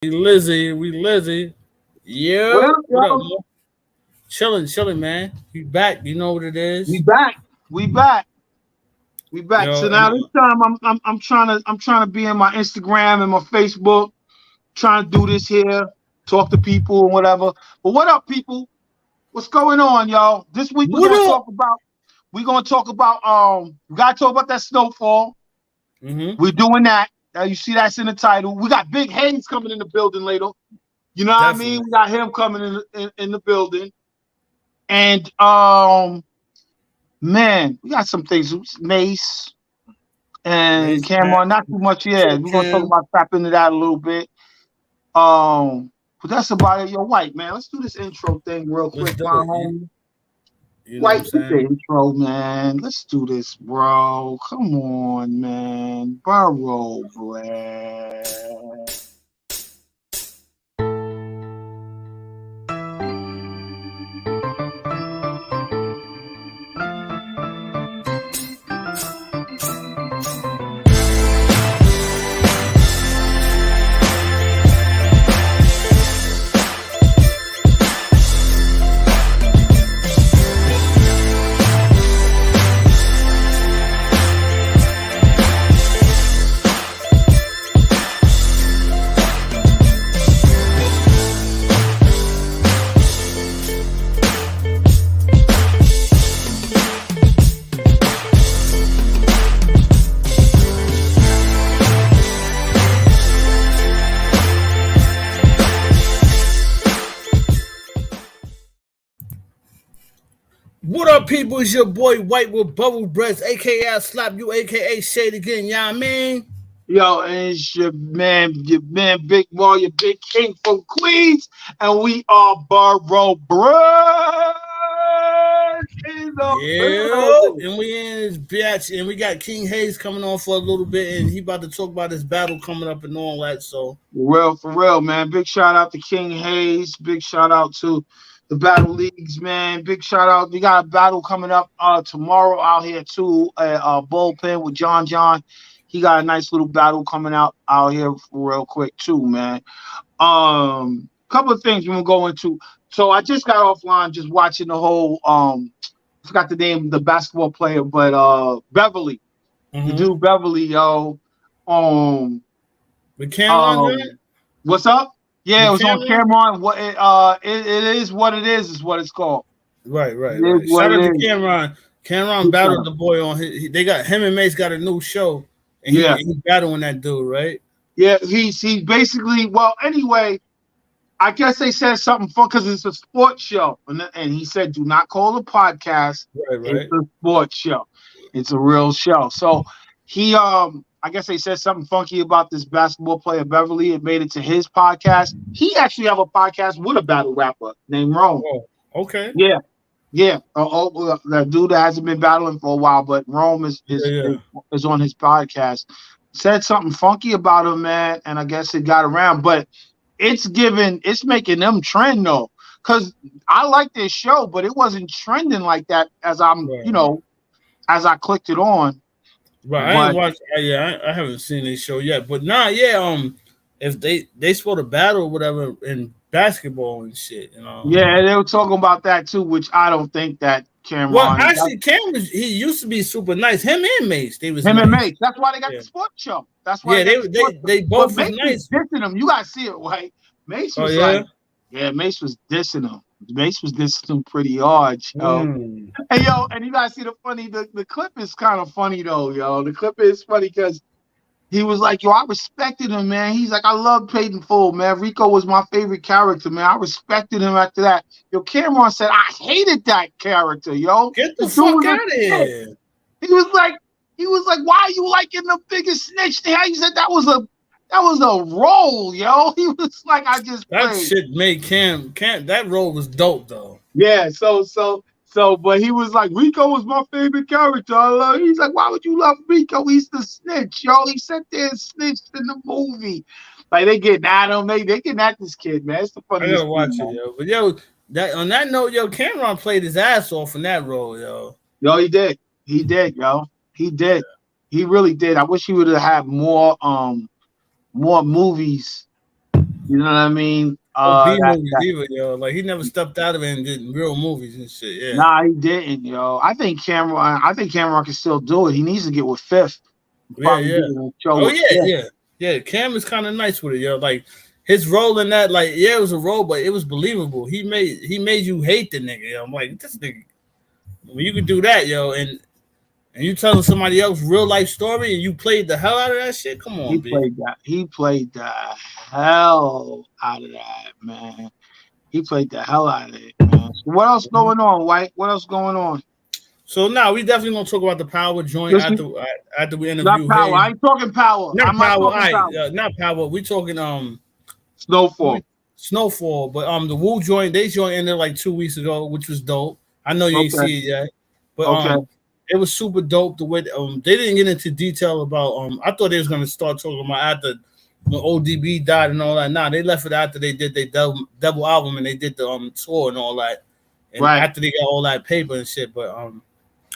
We Lizzie. What Yo, up, what up, yo? man? Chilling, man. You back? You know what it We is. back. We back. We back. Yo, So and now this time I'm trying to be in my Instagram and my Facebook, trying to do this here, talk to people and whatever. But what up, people? What's going on, y'all? This week what up? we're gonna talk about we gotta talk about that snowfall. Mm-hmm. We're doing that. You see that's in the title. We got Big Haze coming in the building later. You know what I mean? Definitely. We got him coming in the building. And man, we got some things. Mace and Mace, Cameron, not too much. Yeah, Chill we're gonna talk Cam. about tap into that a little bit. But that's about it. Yo, White man, let's do this intro thing real Let's quick, do my it. homie. You know what I'm White, do the saying? intro, man. Let's do this, bro. Come on, man. Burrow, bro. What up, people? It's your boy White with Bubble Breath, aka I Slap You, aka Shade Again. You know what I mean? Yo, and it's your man, Big Wall, your big king from Queens, and we are Burrow Bread in the Yeah, building. and we in his bitch, and we got King Hayes coming on for a little bit, and he about to talk about his battle coming up and all that. So For real, man. Big shout out to King Hayes. Big shout out to the Battle Leagues, man. Big shout out. We got a battle coming up tomorrow out here too. Bullpen with John John. He got a nice little battle coming out here real quick too, man. Couple of things we're gonna go into. So I just got offline just watching the whole I forgot the name of the basketball player, but Beverly, the mm-hmm. dude Beverly, yo. Um The Cameron um joint, what's up? Yeah, the it was on Cameron. Cameron. It is what it is what it's called. Right, It right, is right. what Shout it out to is. Cameron. Cameron Big battled time. the boy on they got him and Mace got a new show, and Yeah. he battling that dude, right? Yeah, he's basically well anyway, I guess they said something fun because it's a sports show. And he said, do not call it a podcast. Right, It's right. a sports show. It's a real show. So he I guess they said something funky about this basketball player Beverly. It made it to his podcast. He actually have a podcast with a battle rapper named Rome. Oh, okay. Yeah. Yeah. That dude that hasn't been battling for a while, but Rome is Yeah, is is, yeah. is on his podcast. Said something funky about him, man, and I guess it got around. But it's making them trend though, because I like this show, but it wasn't trending like that as Right, as I clicked it on. right. I ain't But watched. Yeah, I haven't seen this show yet. But nah, yeah. If they supposed to battle or whatever in basketball and shit, you know. yeah, they were talking about that too, which I don't think that Well, Cameron, actually, Cameron he used to be super nice. Him and Mace, they was him and nice. Mace. That's why they got Yeah, the sports show. That's why yeah. they got the sports show. They But both was Mace was nice. dissing him. You gotta see it, right? Mace Oh was yeah. like, yeah, Mace was dissing him. Mace was dissing him pretty hard, yo. Mm. And yo, and you guys see the clip is kind of funny though, yo. The clip is funny because he was like, yo, I respected him, man. He's like, I love Peyton Full, man. Rico was my favorite character, man. I respected him after that. Yo, Cameron said, I hated that character, yo. Get The the dude fuck was out of a snitch. here. He was like, why are you liking the biggest snitch? He said that was a role, yo. He was like, I just That played. shit made Cam. That role was dope though. Yeah, but he was like, Rico was my favorite character. He's like, why would you love Rico? He's the snitch, yo. He sat there and snitched in the movie. Like they getting at him, they getting at this kid, man. It's the I gotta funniest thing, watch it, man. yo. But yo, that on that note, yo, Cameron played his ass off in that role, yo. Yo, he did. He did, yo. He did. He really did. I wish he would have had more movies You know what I mean? No B movies either, yo. Like he never stepped out of it and did real movies and shit. Yeah. Nah, he didn't, yo. I think Cameron can still do it. He needs to get with Fifth. Yeah. Oh yeah. Cam is kind of nice with it, yo. Like his role in that, like, yeah, it was a role, but it was believable. He made you hate the nigga. Yo. I'm like, this nigga. When you can do that, yo, and you telling somebody else real life story and you played the hell out of that shit. Come on, He played the hell out of that, man. He played the hell out of it, man. So what else going on, White? What else going on? So now we definitely gonna talk about the Power joint after we interview. Not Power. I ain't talking Power. Not Power. Not Power. We talking SnowFall. SnowFall, but the Woo joint, they joined in there like 2 weeks ago, which was dope. I know you ain't see it yet, but it was super dope. The way they didn't get into detail about I thought they was gonna start talking about after when ODB died and all that. Nah, they left it after they did their double album and they did the tour and all that. And after they got all that paper and shit, but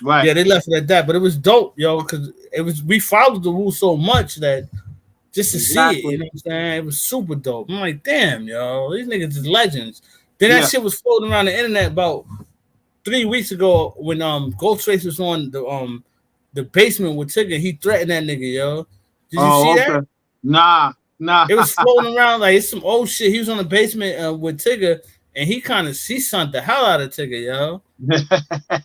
yeah, they left it at that. But it was dope, yo, because we followed the Woo so much that just to see it, you know what I'm saying? It was super dope. I'm like, damn, yo, these niggas is legends. Then that shit was floating around the internet about 3 weeks ago when Ghostface was on the basement with Tigger. He threatened that nigga, yo. Did you see that? Nah. It was floating around like it's some old shit. He was on the basement with Tigger, and he sunned the hell out of Tigger, yo.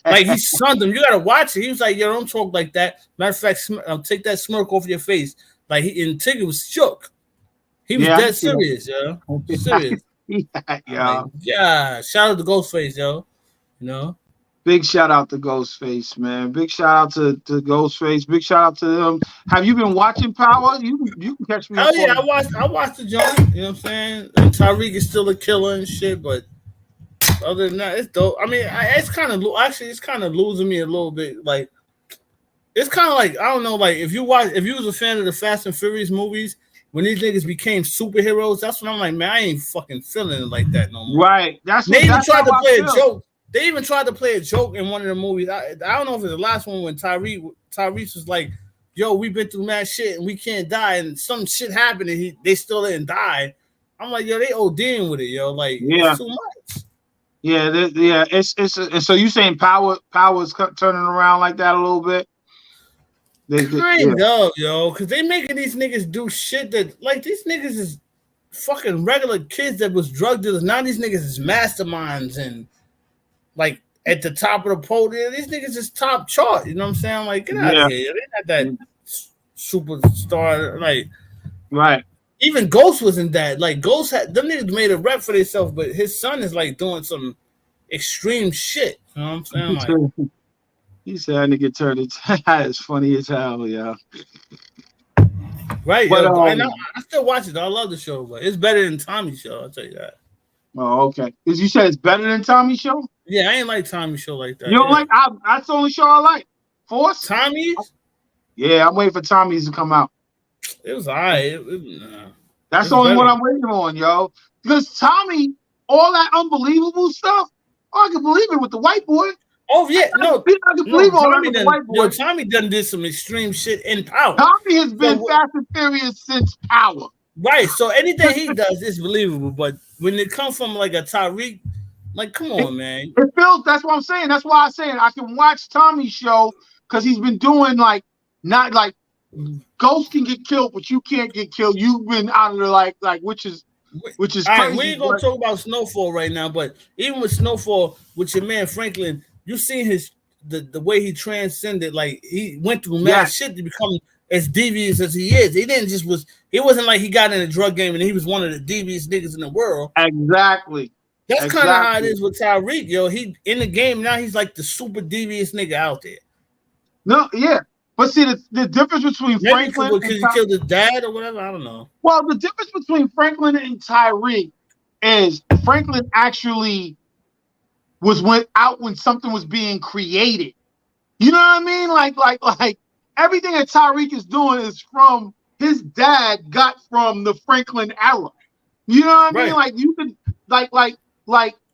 Like he sunned him. You gotta watch it. He was like, yo, don't talk like that. Matter of fact, take that smirk off your face. Like and Tigger was shook. He was dead serious, yo. Serious. Yeah. Shout out to Ghostface, yo. You know. Big shout out to Ghostface, man. Big shout out to Ghostface. Big shout out to them. Have you been watching Power? You can catch me. Oh yeah, I watched the joint. You know what I'm saying? And Tyreek is still a killer and shit, but other than that, it's dope. I mean, it's kind of losing me a little bit. Like, it's kind of like I don't know. Like if you was a fan of the Fast and Furious movies, when these niggas became superheroes, that's when I'm like, man, I ain't fucking feeling it like that no more. Right. They even tried to play a joke. They even tried to play a joke in one of the movies. I don't know if it's the last one when Tyrese was like, yo, we've been through mad shit and we can't die. And some shit happened and they still didn't die. I'm like, yo, they ODing with it, yo. Like, it's too much. Yeah. It's so you saying Power's turning around like that a little bit? Kind of, yo. Because they making these niggas do shit that, like, these niggas is fucking regular kids that was drug dealers. Now these niggas is masterminds and like at the top of the podium, these niggas is top chart. You know what I'm saying? Like, get out of here. They're not that superstar. Like, right. Even Ghost wasn't that. Like, Ghost had them niggas made a rep for themselves, but his son is like doing some extreme shit. You know what I'm saying? Like, he said that nigga turned it. It's funny as hell, yeah. Right, but, and I still watch it. I love the show, but it's better than Tommy's show. I'll tell you that. Oh, okay. Because you said it's better than Tommy's show? Yeah, I ain't like Tommy's show like that. You don't like? That's the only show I like. Force? Tommy's? Yeah, I'm waiting for Tommy's to come out. It was all right. That's the only one I'm waiting on, yo. Because Tommy, all that unbelievable stuff, I can believe it with the white boy. Oh, yeah. No, I can believe all that with the white boy. Yo, Tommy done did some extreme shit in Power. Tommy has been Fast and Furious since Power. Right, so anything he does is believable, but when it comes from like a Tyreek, like, come on, man. It feels, that's what I'm saying. That's why I'm saying I can watch Tommy's show because he's been doing like, not like Ghost can get killed, but you can't get killed. You've been out of the like which is crazy. Right, we ain't gonna talk about SnowFall right now, but even with SnowFall, with your man Franklin, you seen the way he transcended, like he went through mad shit to become as devious as he is. It wasn't like he got in a drug game and he was one of the devious niggas in the world. Exactly. That's kind of how it is with Tyreek, yo. He in the game now, he's like the super devious nigga out there. No, yeah. But see the difference between Franklin because he killed his dad or whatever, I don't know. Well, the difference between Franklin and Tyreek is Franklin actually went out when something was being created. You know what I mean? Like everything that Tyreek is doing is from his dad got from the Franklin era. You know what I mean? Like you could like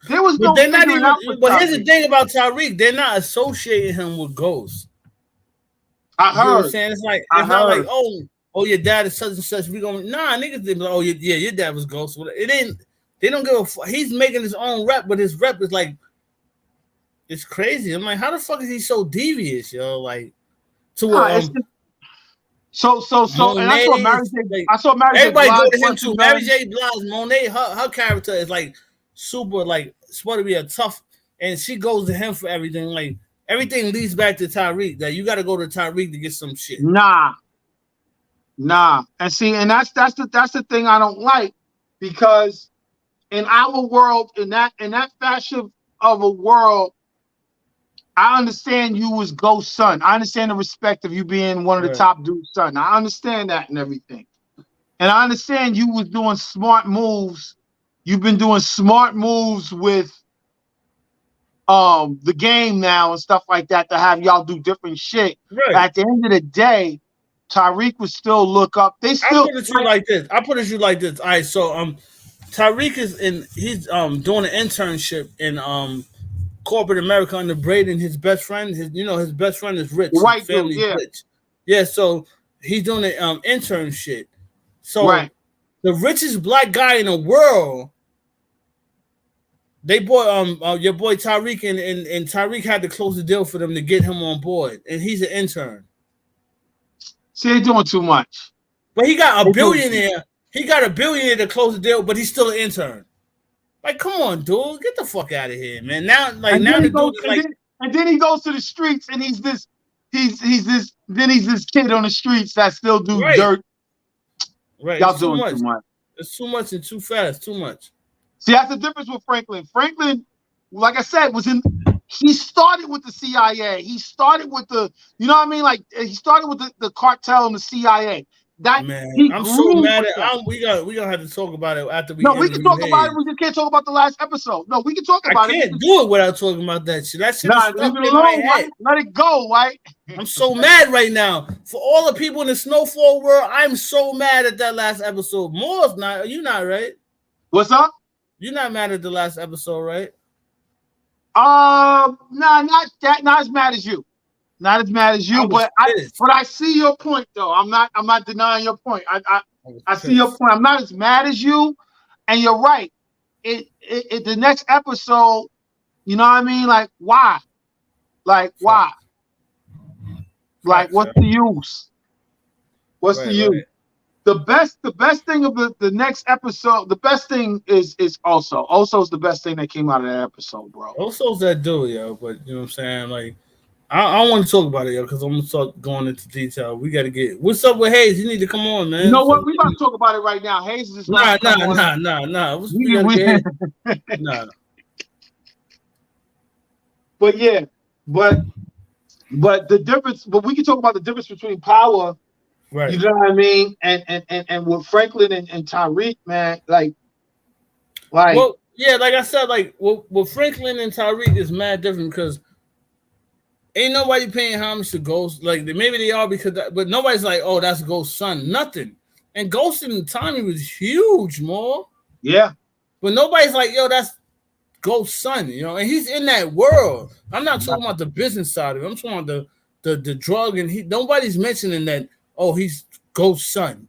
there was no. They're not even. But here's the thing about Tyreek: they're not associating him with Ghost. I heard. You know what I'm saying? It's not like oh, your dad is such and such. We gonna niggas. They be like, oh yeah, your dad was Ghost. It ain't. They don't give a fuck. He's making his own rep, but his rep is like, it's crazy. I'm like, how the fuck is he so devious, yo? Like, to so Monet, and I saw Mary J. Like, I saw Mary J. Everybody Blige go to him too. Mary J. Blige, Monet, her character is like super, like supposed to be a tough, and she goes to him for everything. Like everything leads back to Tariq. That you got to go to Tariq to get some shit. Nah, and see, and that's the thing I don't like, because in our world, in that fashion of a world, I understand you was Ghost's son. I understand the respect of you being one of the top dude's son. I understand that and everything. And I understand you was doing smart moves. You've been doing smart moves with the game now and stuff like that to have y'all do different shit. Right. At the end of the day, Tariq would still look up. They still I put it to you like this. All right, so Tariq is he's doing an internship in corporate America under Braden, his best friend. His best friend is rich. White his family's dude, yeah. rich. Yeah, so he's doing an intern shit. So the richest black guy in the world, they bought your boy Tariq, and Tariq had to close the deal for them to get him on board, and he's an intern. See, they're doing too much. But he got a billionaire. He got a billionaire to close the deal, but he's still an intern. Like, come on, dude, get the fuck out of here, man. Now, like, now the dude is like, and then he goes to the streets, and he's this kid on the streets that still do dirt. Right, y'all doing too much. It's too much and too fast. Too much. See, that's the difference with Franklin. Franklin, like I said, he started with the CIA. He started with the, you know what I mean? Like, he started with the cartel and the CIA. That man, I'm so mad at. We gonna have to talk about it after we. No, we can talk about it. We just can't talk about the last episode. No, we can talk about it. I can't do it without talking about that shit. That shit is stuck in my head. Let it go, right? I'm so mad right now for all the people in the SnowFall world. I'm so mad at that last episode. Moore's not. You not right? What's up? You're not mad at the last episode, right? Nah, not that. Not as mad as you. Not as mad as you, but I see your point though. I'm not denying your point. I see your point. I'm not as mad as you, and you're right. It the next episode, you know what I mean? Like why? Like why? Like what's the use? What's the use? Right. The best thing of the next episode, the best thing is also. Oso's the best thing that came out of that episode, bro. Oso's that dude, yo. But you know what I'm saying? Like, I don't want to talk about it, yo, because I'm gonna start going into detail. We gotta get what's up with Haze. You need to come on, man. You know what? We about to talk about it right now. Haze is nah. But yeah, but the difference. But we can talk about the difference between power. Right. You know what I mean? And with Franklin and Tariq, man, like well, yeah, like I said, like with Franklin and Tariq is mad different because ain't nobody paying homage to Ghost. Like maybe they are but nobody's like, oh, that's Ghost's son. Nothing. And Ghost and Tommy was huge, more. Yeah. But nobody's like, yo, that's Ghost's son, you know, and he's in that world. I'm not talking about the business side of it. I'm talking about the drug, and nobody's mentioning that. Oh, he's Ghost's son.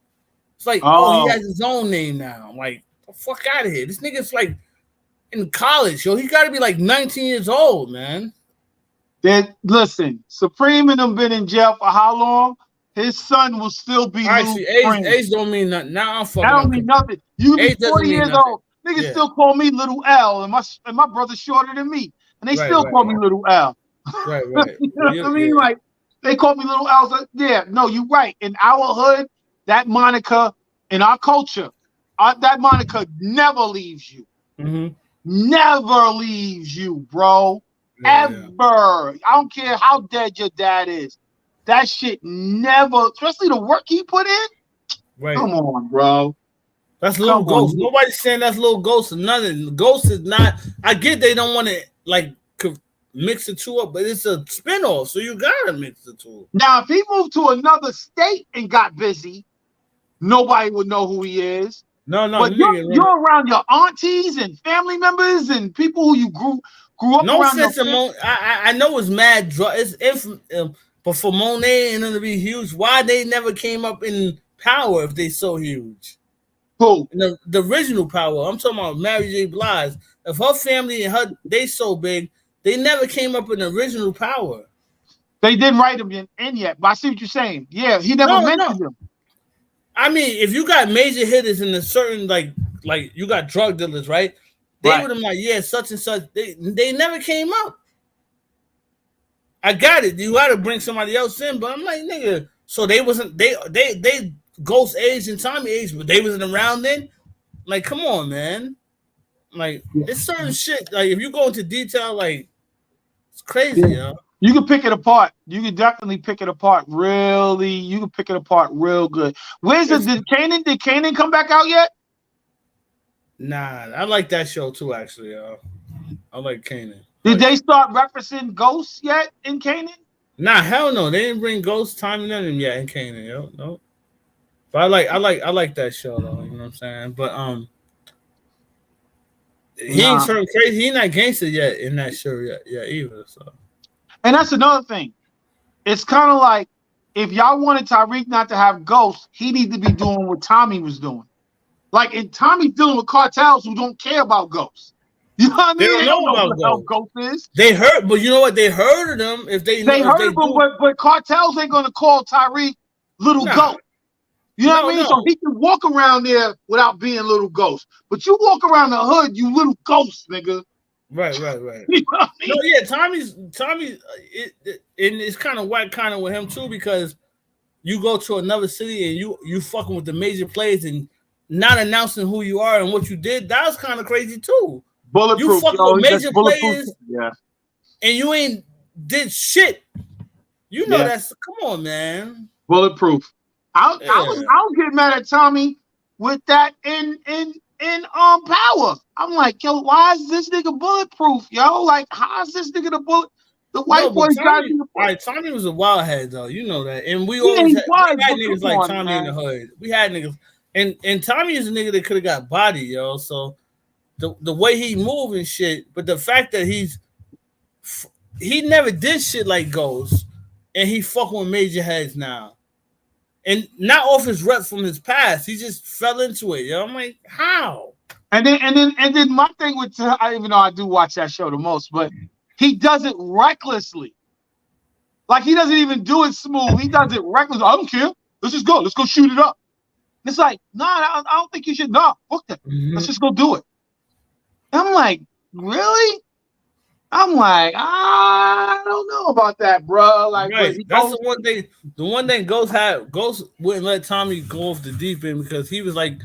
It's like, he has his own name now. I'm like, the fuck out of here. This nigga's like in college, yo. He got to be like 19 years old, man. Then listen, Supreme and them been in jail for how long? His son will still be. Age don't mean nothing. Now I'm fucking. That don't mean nothing. You be 40 years old. Niggas still call me Little L, and my brother's shorter than me, and they still call me Little L. Right. You know what I mean? Like. They call me Little L's. Yeah, no, you're right. In our hood, that moniker, in our culture, that moniker never leaves you. Mm-hmm. Never leaves you, bro. Ever. I don't care how dead your dad is. That shit never, especially the work he put in. Right. Come on, bro. That's Little Ghost. Nobody's saying that's Little Ghost or nothing. Ghost is not. I get they don't want to like mix the two up, but it's a spinoff, so you gotta mix the two. Now, if he moved to another state and got busy, nobody would know who he is. No. But you're around your aunties and family members and people who you grew up no around. Sense of I know it's mad. But for Monet and them to be huge, why they never came up in Power if they so huge. Who? The original Power. I'm talking about Mary J. Blige. If her family and her they so big, they never came up in the original Power. They didn't write him in yet, but I see what you're saying. Yeah, he never mentioned him. I mean, if you got major hitters in a certain like you got drug dealers, right? They would have like, yeah, such and such. They never came up. I got it. You got to bring somebody else in, but I'm like, nigga. So they wasn't they Ghost age and Tommy age, but they wasn't around then. Like, come on, man. Like, it's certain shit. Like, if you go into detail, like, it's crazy, yo. You can pick it apart. You can definitely pick it apart. Really, you can pick it apart real good. Where's it? Did Kanan come back out yet? Nah, I like that show too. Actually, yo. I like Kanan. Did they start referencing ghosts yet in Kanan? Nah, hell no. They didn't bring Ghost, Tommy, none of them yet in Kanan, yo. No. But I like that show though. You know what I'm saying? But he ain't turned crazy. He not gangster yet in that show yet either. So. And that's another thing. It's kind of like if y'all wanted Tyreek not to have ghosts, he needed to be doing what Tommy was doing. Like, and Tommy's dealing with cartels who don't care about ghosts. You know what I mean? They don't know about ghosts is. They heard, but you know what? They heard of them. If they heard of them, but cartels ain't gonna call Tyreek little ghost. You know what I mean? So he can walk around there without being little ghost. But you walk around the hood, you little ghost, nigga. Right. You know what I mean? No, yeah, Tommy's, and it's kind of whack, kind of with him too, because you go to another city and you fucking with the major players and not announcing who you are and what you did. That was kind of crazy too. Bulletproof. You fucking with major players, yeah, and you ain't did shit. You know that's come on, man. Bulletproof. I was getting mad at Tommy with that in Power. I'm like, yo, why is this nigga bulletproof, yo? Like, how is this nigga the white boy guy? Right, Tommy was a wild head though, you know that, and we always had niggas like Tommy in the hood. We had niggas, and Tommy is a nigga that could have got body, yo. So the way he move and shit, but the fact that he never did shit like Ghost, and he fucking with major heads now. And not off his rep from his past, he just fell into it. Yo, I'm like, how? And then my thing with, even though I do watch that show the most, but he does it recklessly. Like, he doesn't even do it smooth. He does it reckless. I don't care. Let's just go. Let's go shoot it up. It's like, nah, I don't think you should. Nah, fuck that. Let's just go do it. And I'm like, really? I'm like, I don't know about that, bro. Like, right. That's the one thing. The one thing Ghost wouldn't let Tommy go off the deep end because he was like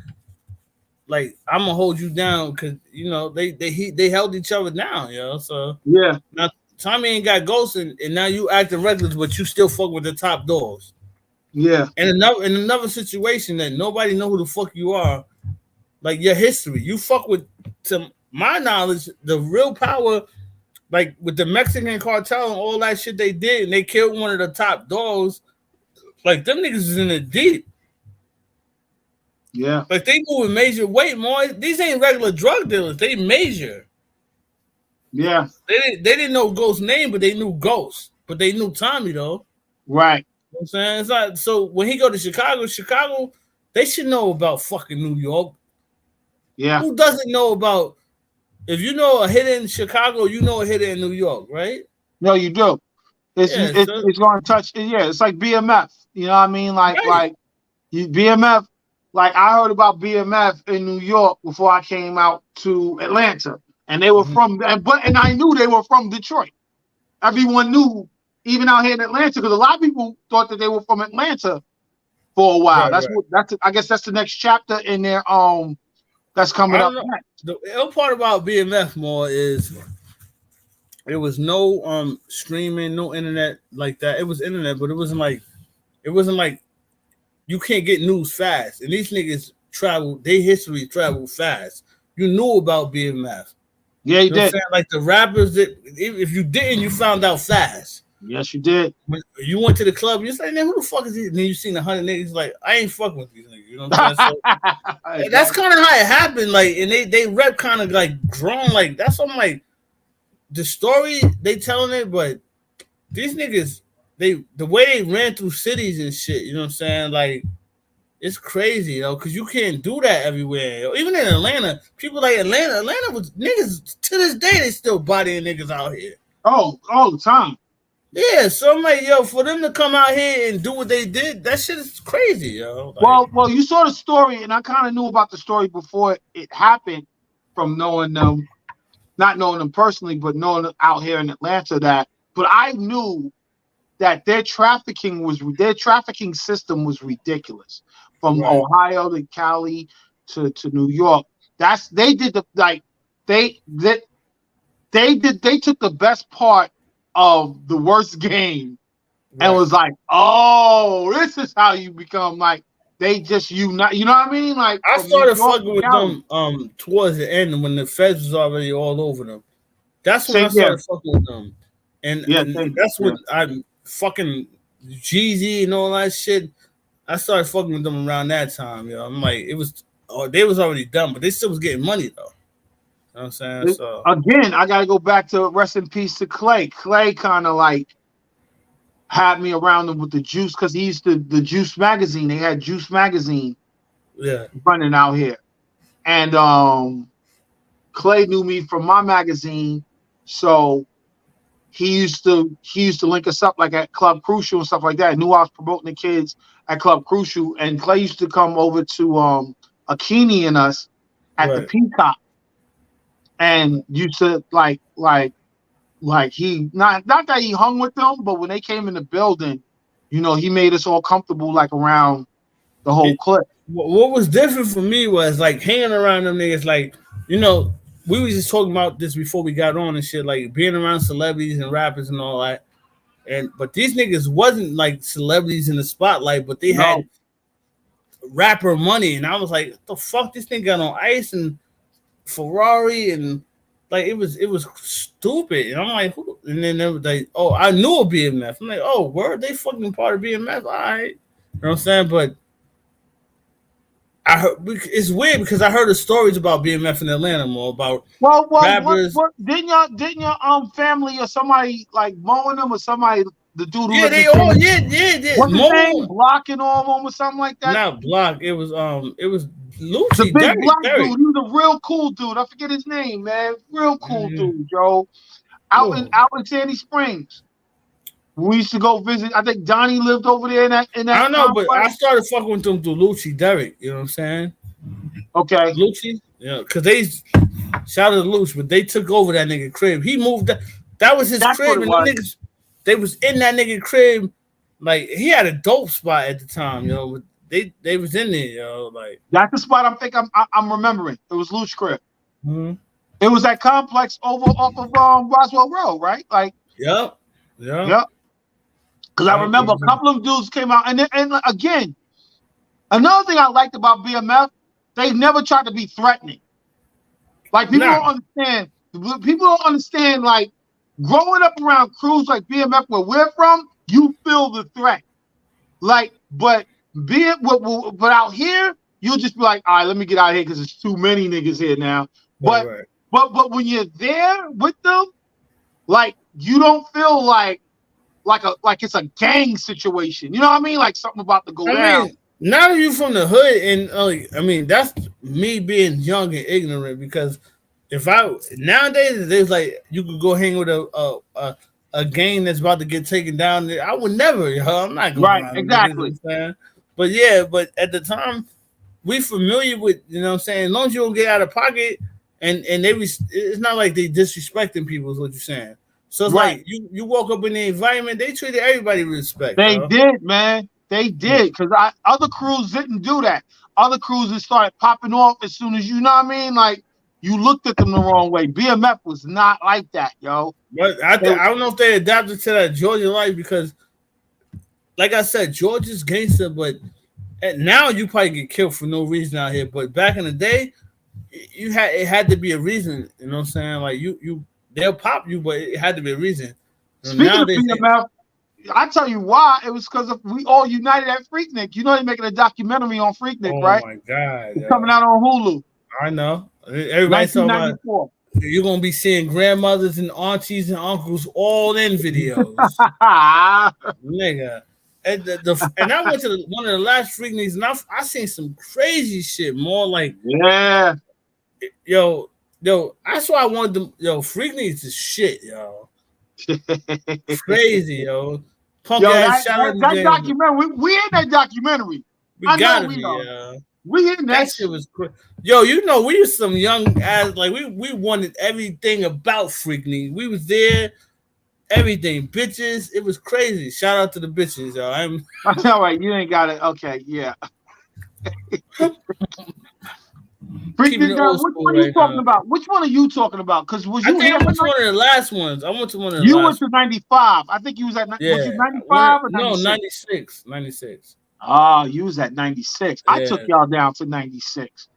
I'm gonna hold you down because you know they held each other down, yo. So yeah. Now Tommy ain't got Ghost, and now you acting reckless, but you still fuck with the top dogs. Yeah. And in another situation that nobody know who the fuck you are, like your history, you fuck with, to my knowledge, the real Power. Like with the Mexican cartel and all that shit they did, and they killed one of the top dogs. Like them niggas is in the deep. Yeah. Like they moving major weight, more. These ain't regular drug dealers. They major. Yeah. They didn't know Ghost's name, but they knew Ghost. But they knew Tommy though. Right. You know what I'm saying? It's like, so when he go to Chicago, they should know about fucking New York. Yeah. Who doesn't know about? If you know a hit in Chicago, you know a hit in New York, right? No, you do. It's going to touch. Yeah, it's like BMF. You know what I mean? Like BMF. Like I heard about BMF in New York before I came out to Atlanta, and they were from. And I knew they were from Detroit. Everyone knew, even out here in Atlanta, because a lot of people thought that they were from Atlanta for a while. Right, I guess that's the next chapter in their that's coming up next. The ill part about BMF more is there was no streaming, no internet like that. It was internet, but it wasn't like you can't get news fast. And these niggas their history traveled fast. You knew about BMF. Yeah, you did. Like the rappers that if you didn't, you found out fast. Yes, you did. When you went to the club, you're like, man, who the fuck is this? And then you seen 100 niggas like, I ain't fucking with these niggas. You know what I'm saying? So, that's kind of how it happened. Like, and they rep kind of like drawn. Like, that's what I'm like. The story they telling it, but these niggas, the way they ran through cities and shit. You know what I'm saying? Like, It's crazy, because you can't do that everywhere. Yo. Even in Atlanta, people like Atlanta was niggas to this day. They still bodying niggas out here. Oh, all the time. Yeah, so I'm like, yo, for them to come out here and do what they did, that shit is crazy, yo. Like, well, you saw the story, and I kind of knew about the story before it happened from knowing them, not knowing them personally, but knowing them out here in Atlanta. But I knew that their trafficking system was ridiculous. From Ohio to Cali to New York. They took the best part of the worst game and was like, oh, this is how you become like they just unite. You know what I mean? Like I started fucking with them towards the end when the feds was already all over them. That's when I started fucking with them. And that's when I'm fucking Jeezy and all that shit. I started fucking with them around that time, yo. I'm like, they was already done, but they still was getting money though. You know what I'm saying? So again, I gotta go back to rest in peace to Clay. Clay kind of like had me around him with the Juice because he used the Juice magazine. They had Juice magazine, running out here, and Clay knew me from my magazine, so he used to link us up like at Club Crucial and stuff like that. Knew I was promoting the kids at Club Crucial, and Clay used to come over to Akini and us at the Peacock, and used to like he not that he hung with them, but when they came in the building, he made us all comfortable like around the whole clip. What was different for me was like hanging around them niggas, like we was just talking about this before we got on and shit, like being around celebrities and rappers and all that. But these niggas wasn't like celebrities in the spotlight, but they had rapper money, and I was like, what the fuck, this thing got on ice and Ferrari, and like it was stupid. And I'm like, who? And then they were like, oh, I knew a BMF. I'm like, oh, word, they fucking part of BMF. All right, you know what I'm saying? But I heard it's weird because I heard the stories about BMF in Atlanta more about rappers. What didn't your family or somebody like mowing them or somebody the dude who they all what's his name? Blocking all of them or something like that? Not Block. It was Lucci. The big black dude. He was a real cool dude. I forget his name, man. Real cool dude, Joe. Out in Sandy Springs. We used to go visit. I think Donnie lived over there in that. I don't know, but I started fucking with them through Lucci Derek. You know what I'm saying? Okay. Lucci, because they shout out to Lucci, but they took over that nigga crib. He moved that was his crib, and the niggas they was in that nigga crib. Like he had a dope spot at the time, but they was in there, like that's the spot I'm remembering. It was Lucci crib. Mm-hmm. It was that complex over off of Roswell Road, right? Like Yep. Because I remember a couple of dudes came out, and again, another thing I liked about BMF, they never tried to be threatening. Like people don't understand. People don't understand. Like growing up around crews like BMF, where we're from, you feel the threat. Like, but out here, you'll just be like, all right, let me get out of here because there's too many niggas here now. But when you're there with them, like you don't feel like it's a gang situation. You know what I mean? Like something about to go down. Now that you from the hood, and that's me being young and ignorant, because nowadays there's like you could go hang with a gang that's about to get taken down. I would never, I'm not going right, exactly. But at the time, we familiar with, you know what I'm saying? As long as you don't get out of pocket, and it's not like they disrespecting people is what you're saying. So it's like you woke up in the environment, they treated everybody with respect. They did, man. They did, because other crews didn't do that. Other crews just started popping off as soon as you know what I mean. Like you looked at them the wrong way. BMF was not like that, yo. But I don't know if they adapted to that Georgia life because, like I said, Georgia's gangster, but now you probably get killed for no reason out here. But back in the day, it had to be a reason. You know what I'm saying? Like they'll pop you, but it had to be a reason. Speaking of BMF, I tell you why. It was because we all united at Freaknik. You know they're making a documentary on Freaknik, right? Oh my god! It's coming out on Hulu. I know. Everybody's talking about you're gonna be seeing grandmothers and aunties and uncles all in videos. Nigga. And and I went to one of the last Freakniks, and I seen some crazy shit. More like yo. That's why I wanted them. Yo, Freakniks is shit, yo. Crazy, yo. Punk ass. That documentary. We in that documentary. We gotta be, yeah. We in that shit was crazy. Yo, you know, we was some young ass, like we wanted everything about Freaknik. We was there, everything, bitches. It was crazy. Shout out to the bitches, yo. All right, you ain't got it. Okay, yeah. Freaknik, which one are you talking about? Which one are you talking about? Because was you here? I went to one of the last ones. I went to one of the You went to 95. I think you was at was you 95 or 96? No, 96. Oh, you was at 96. Yeah. I took y'all down to 96.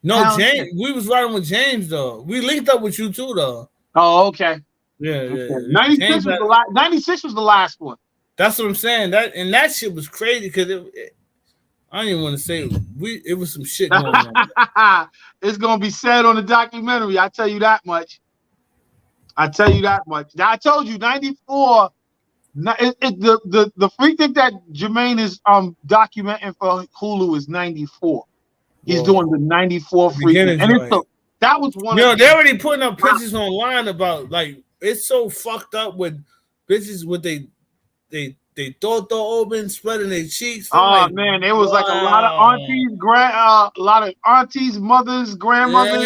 No, James, we was riding with James though. We linked up with you too though. Oh, okay. Yeah. 96 was the last. 96 was the last one. That's what I'm saying. That shit was crazy because I don't even want to say it was some shit going on. It's gonna be said on the documentary. I tell you that much. I told you 94. The Freaknik that Jermaine is documenting for Hulu is 94. He's doing the 94 Freaknik, and that was one. You know, they're already putting up pictures online about like it's so fucked up with bitches with they thought open, spreading their cheeks. Like, man, it was like a lot of aunties, mothers, grandmothers.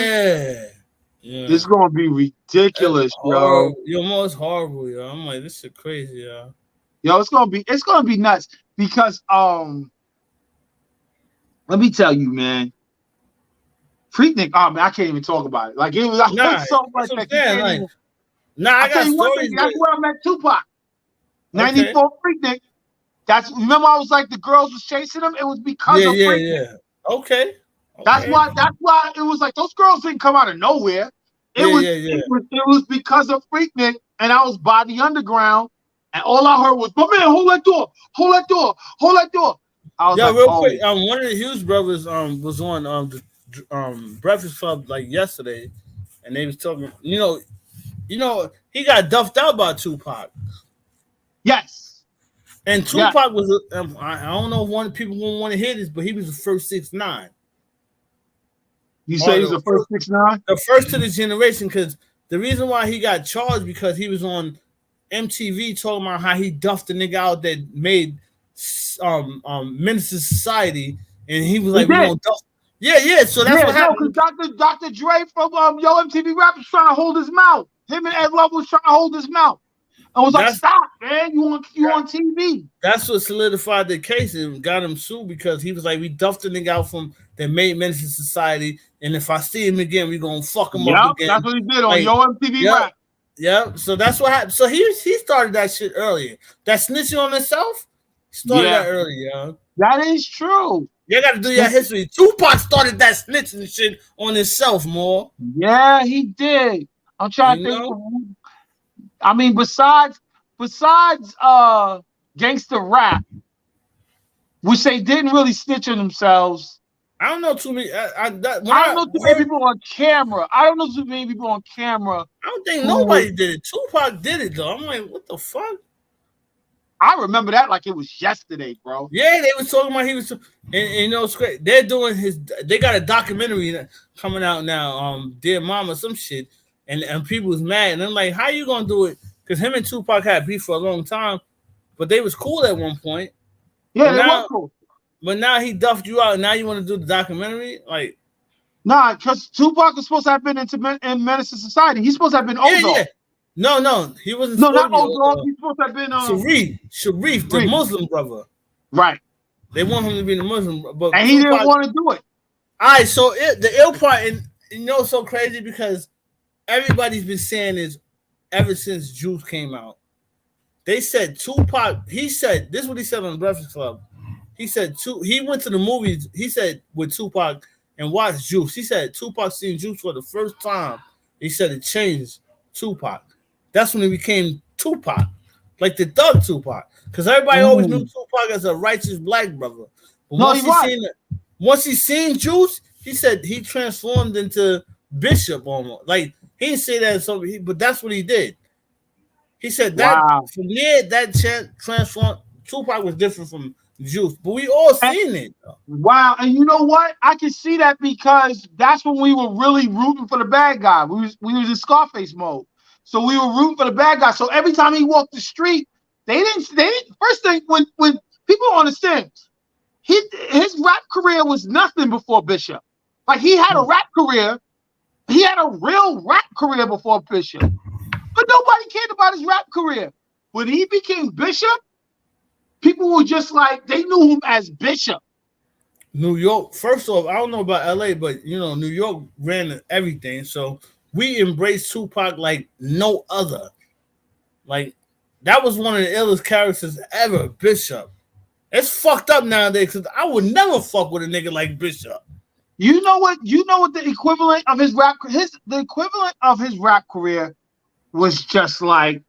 Yeah. This is gonna be ridiculous, bro. Yo, it's horrible, yo. I'm like, this shit crazy, yo. Yo, it's gonna be nuts because let me tell you, man. Freaknik, man, I can't even talk about it. Like it was so much that I got stories. That's where I met Tupac. 94 Freaknik. Remember I was like the girls was chasing him. It was because of Freaknik. Yeah. Okay. That's why it was like those girls didn't come out of nowhere. It was because of Freaknik, and I was by the underground, and all I heard was, "My man, hold that door, hold that door, hold that door." I was like, real quick, one of the Hughes brothers was on the Breakfast Club like yesterday, and they was talking. You know, he got duffed out by Tupac. Yes. And Tupac was I don't know if people won't want to hear this, but he was the first 6'9". You say he's the first 6'9"? The first to the generation, because the reason why he got charged because he was on MTV talking about how he duffed the nigga out that made Menace to Society, and he was like, "We gonna duff." Yeah. So that's what happened. Because Dr. Dre from Yo MTV Rap was trying to hold his mouth. Him and Ed Love was trying to hold his mouth. I was like, "Stop, man! You on TV?" That's what solidified the case and got him sued because he was like, "We duffed the nigga out from that made Menace to Society, and if I see him again, we gonna fuck him up again." That's what he did on Yo MTV Rap. Yeah, so that's what happened. So he started that shit earlier. That snitching on himself started that earlier, yo. That is true. You got to do your history. Tupac started that snitching shit on himself, more. Yeah, he did. I'm trying to think. I mean, besides gangster rap, which they didn't really snitch on themselves. I don't know too many. I don't know too many people on camera. I don't think nobody did it. Tupac did it though. I'm like, what the fuck? I remember that like it was yesterday, bro. Yeah, they was talking about he was, and you know, it's great. They're doing they got a documentary coming out now. Dear Mama, some shit, and people was mad, and I'm like, how you gonna do it? Because him and Tupac had beef for a long time, but they was cool at one point. Yeah, they were cool. But now he duffed you out, and now you want to do the documentary? Like, nah, because Tupac was supposed to have been in Menace to Society. He's supposed to have been Ozark. Yeah. No, he wasn't. No, not Ozark. He's supposed to have been Sharif, the Muslim brother. Right. They want him to be the Muslim, but and he didn't want to do it. All right, so the ill part, and you know, it's so crazy because everybody's been saying this ever since Juice came out. They said Tupac. He said this is what he said on the Breakfast Club. He said he went to the movies. He said with Tupac and watched Juice. He said Tupac seen Juice for the first time. He said it changed Tupac. That's when he became Tupac, like the thug Tupac. Because everybody always knew Tupac as a righteous black brother. But once he seen Juice, he said he transformed into Bishop almost. Like he didn't say that, but that's what he did. He said that from there that transformed Tupac was different from Juice, but we all seen it. Wow, and you know what? I can see that because that's when we were really rooting for the bad guy. We was in Scarface mode, so we were rooting for the bad guy. So every time he walked the street, they didn't. First thing when people don't understand, his rap career was nothing before Bishop. Like he had a rap career, he had a real rap career before Bishop, but nobody cared about his rap career. When he became Bishop, people were just like they knew him as Bishop. New York, first off, I don't know about LA, but you know, New York ran everything. So we embraced Tupac like no other. Like that was one of the illest characters ever, Bishop. It's fucked up nowadays because I would never fuck with a nigga like Bishop. You know what the equivalent of his rap career was just like.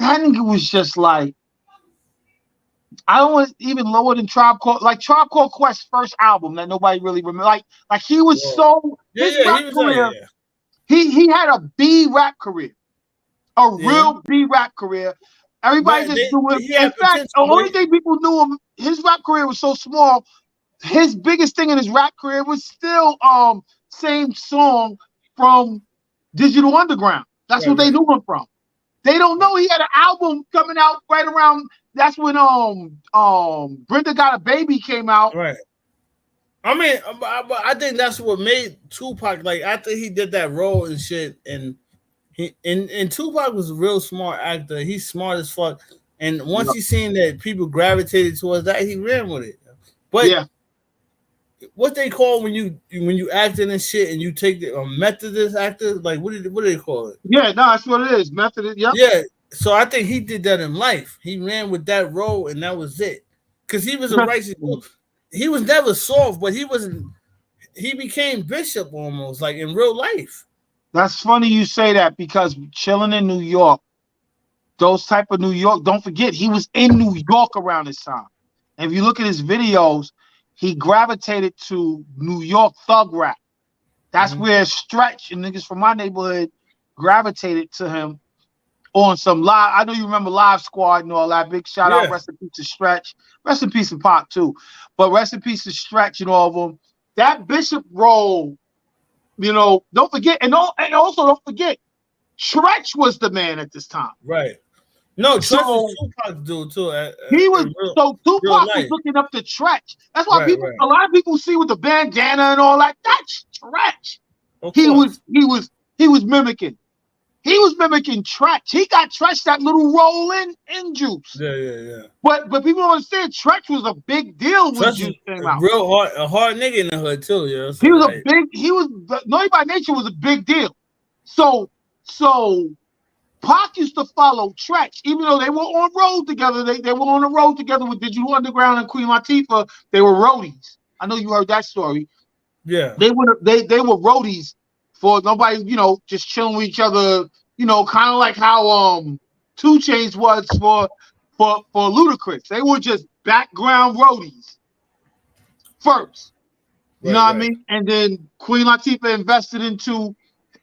That nigga was just like. I don't want even lower than Tribe Called Quest's first album that nobody really remember. Like he was his rap career. He had a B rap career, real B rap career. Everybody just knew him. In fact, the only thing people knew him, his rap career was so small. His biggest thing in his rap career was still same song from Digital Underground. That's what they knew him from. They don't know he had an album coming out right around. That's when Brenda Got a Baby came out. Right. I mean, I think that's what made Tupac like after he did that role and shit, and Tupac was a real smart actor. He's smart as fuck. And once he seen that people gravitated towards that, he ran with it. But what they call when you acting and shit and you take the Methodist actor, like what do they call it? Yeah, no, that's what it is. Methodist, Yeah. So I think he did that in life. He ran with that role and that was it. Because he was a righteous. He was never soft, but he wasn't. He became Bishop almost like in real life. That's funny you say that because chilling in New York, those type of New York. Don't forget he was in New York around this time. And if you look at his videos, he gravitated to New York thug rap. That's where Stretch and niggas from my neighborhood gravitated to him on some live. I know you remember Live Squad and all that. Big shout out, rest in peace to Stretch. Rest in peace to Pop too. But rest in peace to Stretch and all of them. That Bishop role, you know, don't forget, and also don't forget, Stretch was the man at this time. Right. No, Stretch was Tupac's dude too. Tupac was looking up to Stretch. That's why a lot of people see with the bandana and all that. That's Stretch. He was mimicking. He was mimicking Tretch. He got Tretch that little roll in Juice. Yeah. But people don't understand. Tretch was a big deal when Juice came out. A hard nigga in the hood too. Yeah. Naughty by Nature was a big deal. So Pac used to follow Tretch, even though they were on road together. They were on the road together with Digital Underground and Queen Latifah. They were roadies. I know you heard that story. Yeah. They were roadies for nobody, you know, just chilling with each other, you know, kind of like how 2 Chainz was for Ludacris. They were just background roadies first. You know what I mean? And then Queen Latifah invested into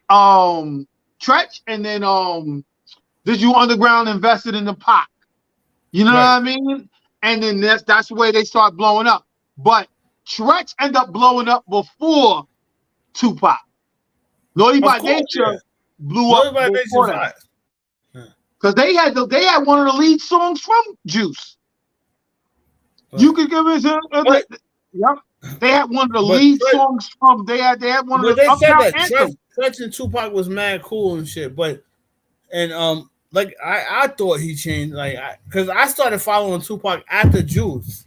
Tretch, and then Digital Underground invested in the Pac. You know what I mean? And then that's the way they start blowing up. But Tretch ended up blowing up before Tupac. Naughty by Nature blew up before that. Because they had one of the lead songs from Juice. You could give us they had one of the lead songs from. They had one of the. They said that Tretch and Tupac was mad cool and shit, like I thought he changed, like because I started following Tupac after Juice.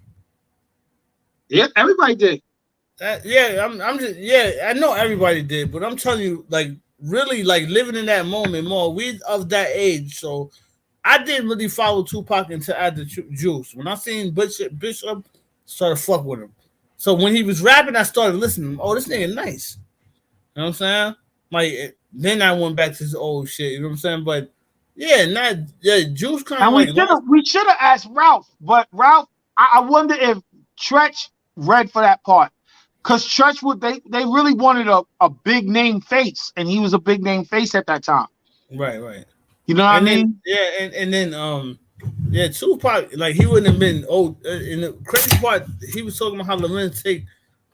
Yeah, everybody did. I know everybody did, but I'm telling you, like really, like living in that moment more. We of that age, so I didn't really follow Tupac until after Juice. When I seen Bishop started fuck with him. So when he was rapping, I started listening. Oh, this nigga nice. You know what I'm saying? Like then I went back to his old shit. You know what I'm saying? But Juice kind of like. We should have asked Ralph, but Ralph, I wonder if Tretch read for that part. Because Tretch they really wanted a big name face, and he was a big name face at that time. Right. You know what I mean? And then Yeah, Tupac, like he wouldn't have been old. In the crazy part, he was talking about how Lorenz Tate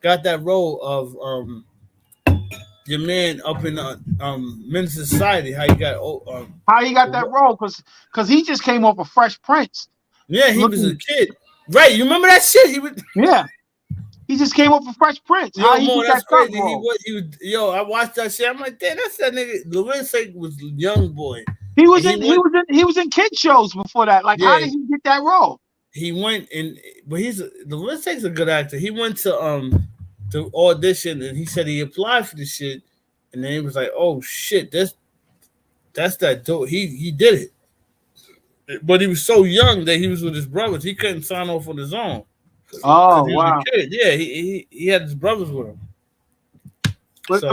got that role of your man up in Men's Society. How you got How he got that role? Because he just came off a Fresh Prince. yeah, he was a kid, right? You remember that shit? He would. Yeah, he just came off a Fresh Prince. Yo, How he Mo, get that's that thug crazy. role? Yo, I watched that shit. I'm like, damn, that's that nigga. Lorenz Tate was young boy. He was in kid shows before that. Like, how did he get that role? He went in, but Lorenz Tate's a good actor. He went to audition and he said he applied for the shit, and then he was like, oh shit, that's that dope. He did it, but he was so young that he was with his brothers. He couldn't sign off on his own. Oh wow! Yeah, he had his brothers with him. But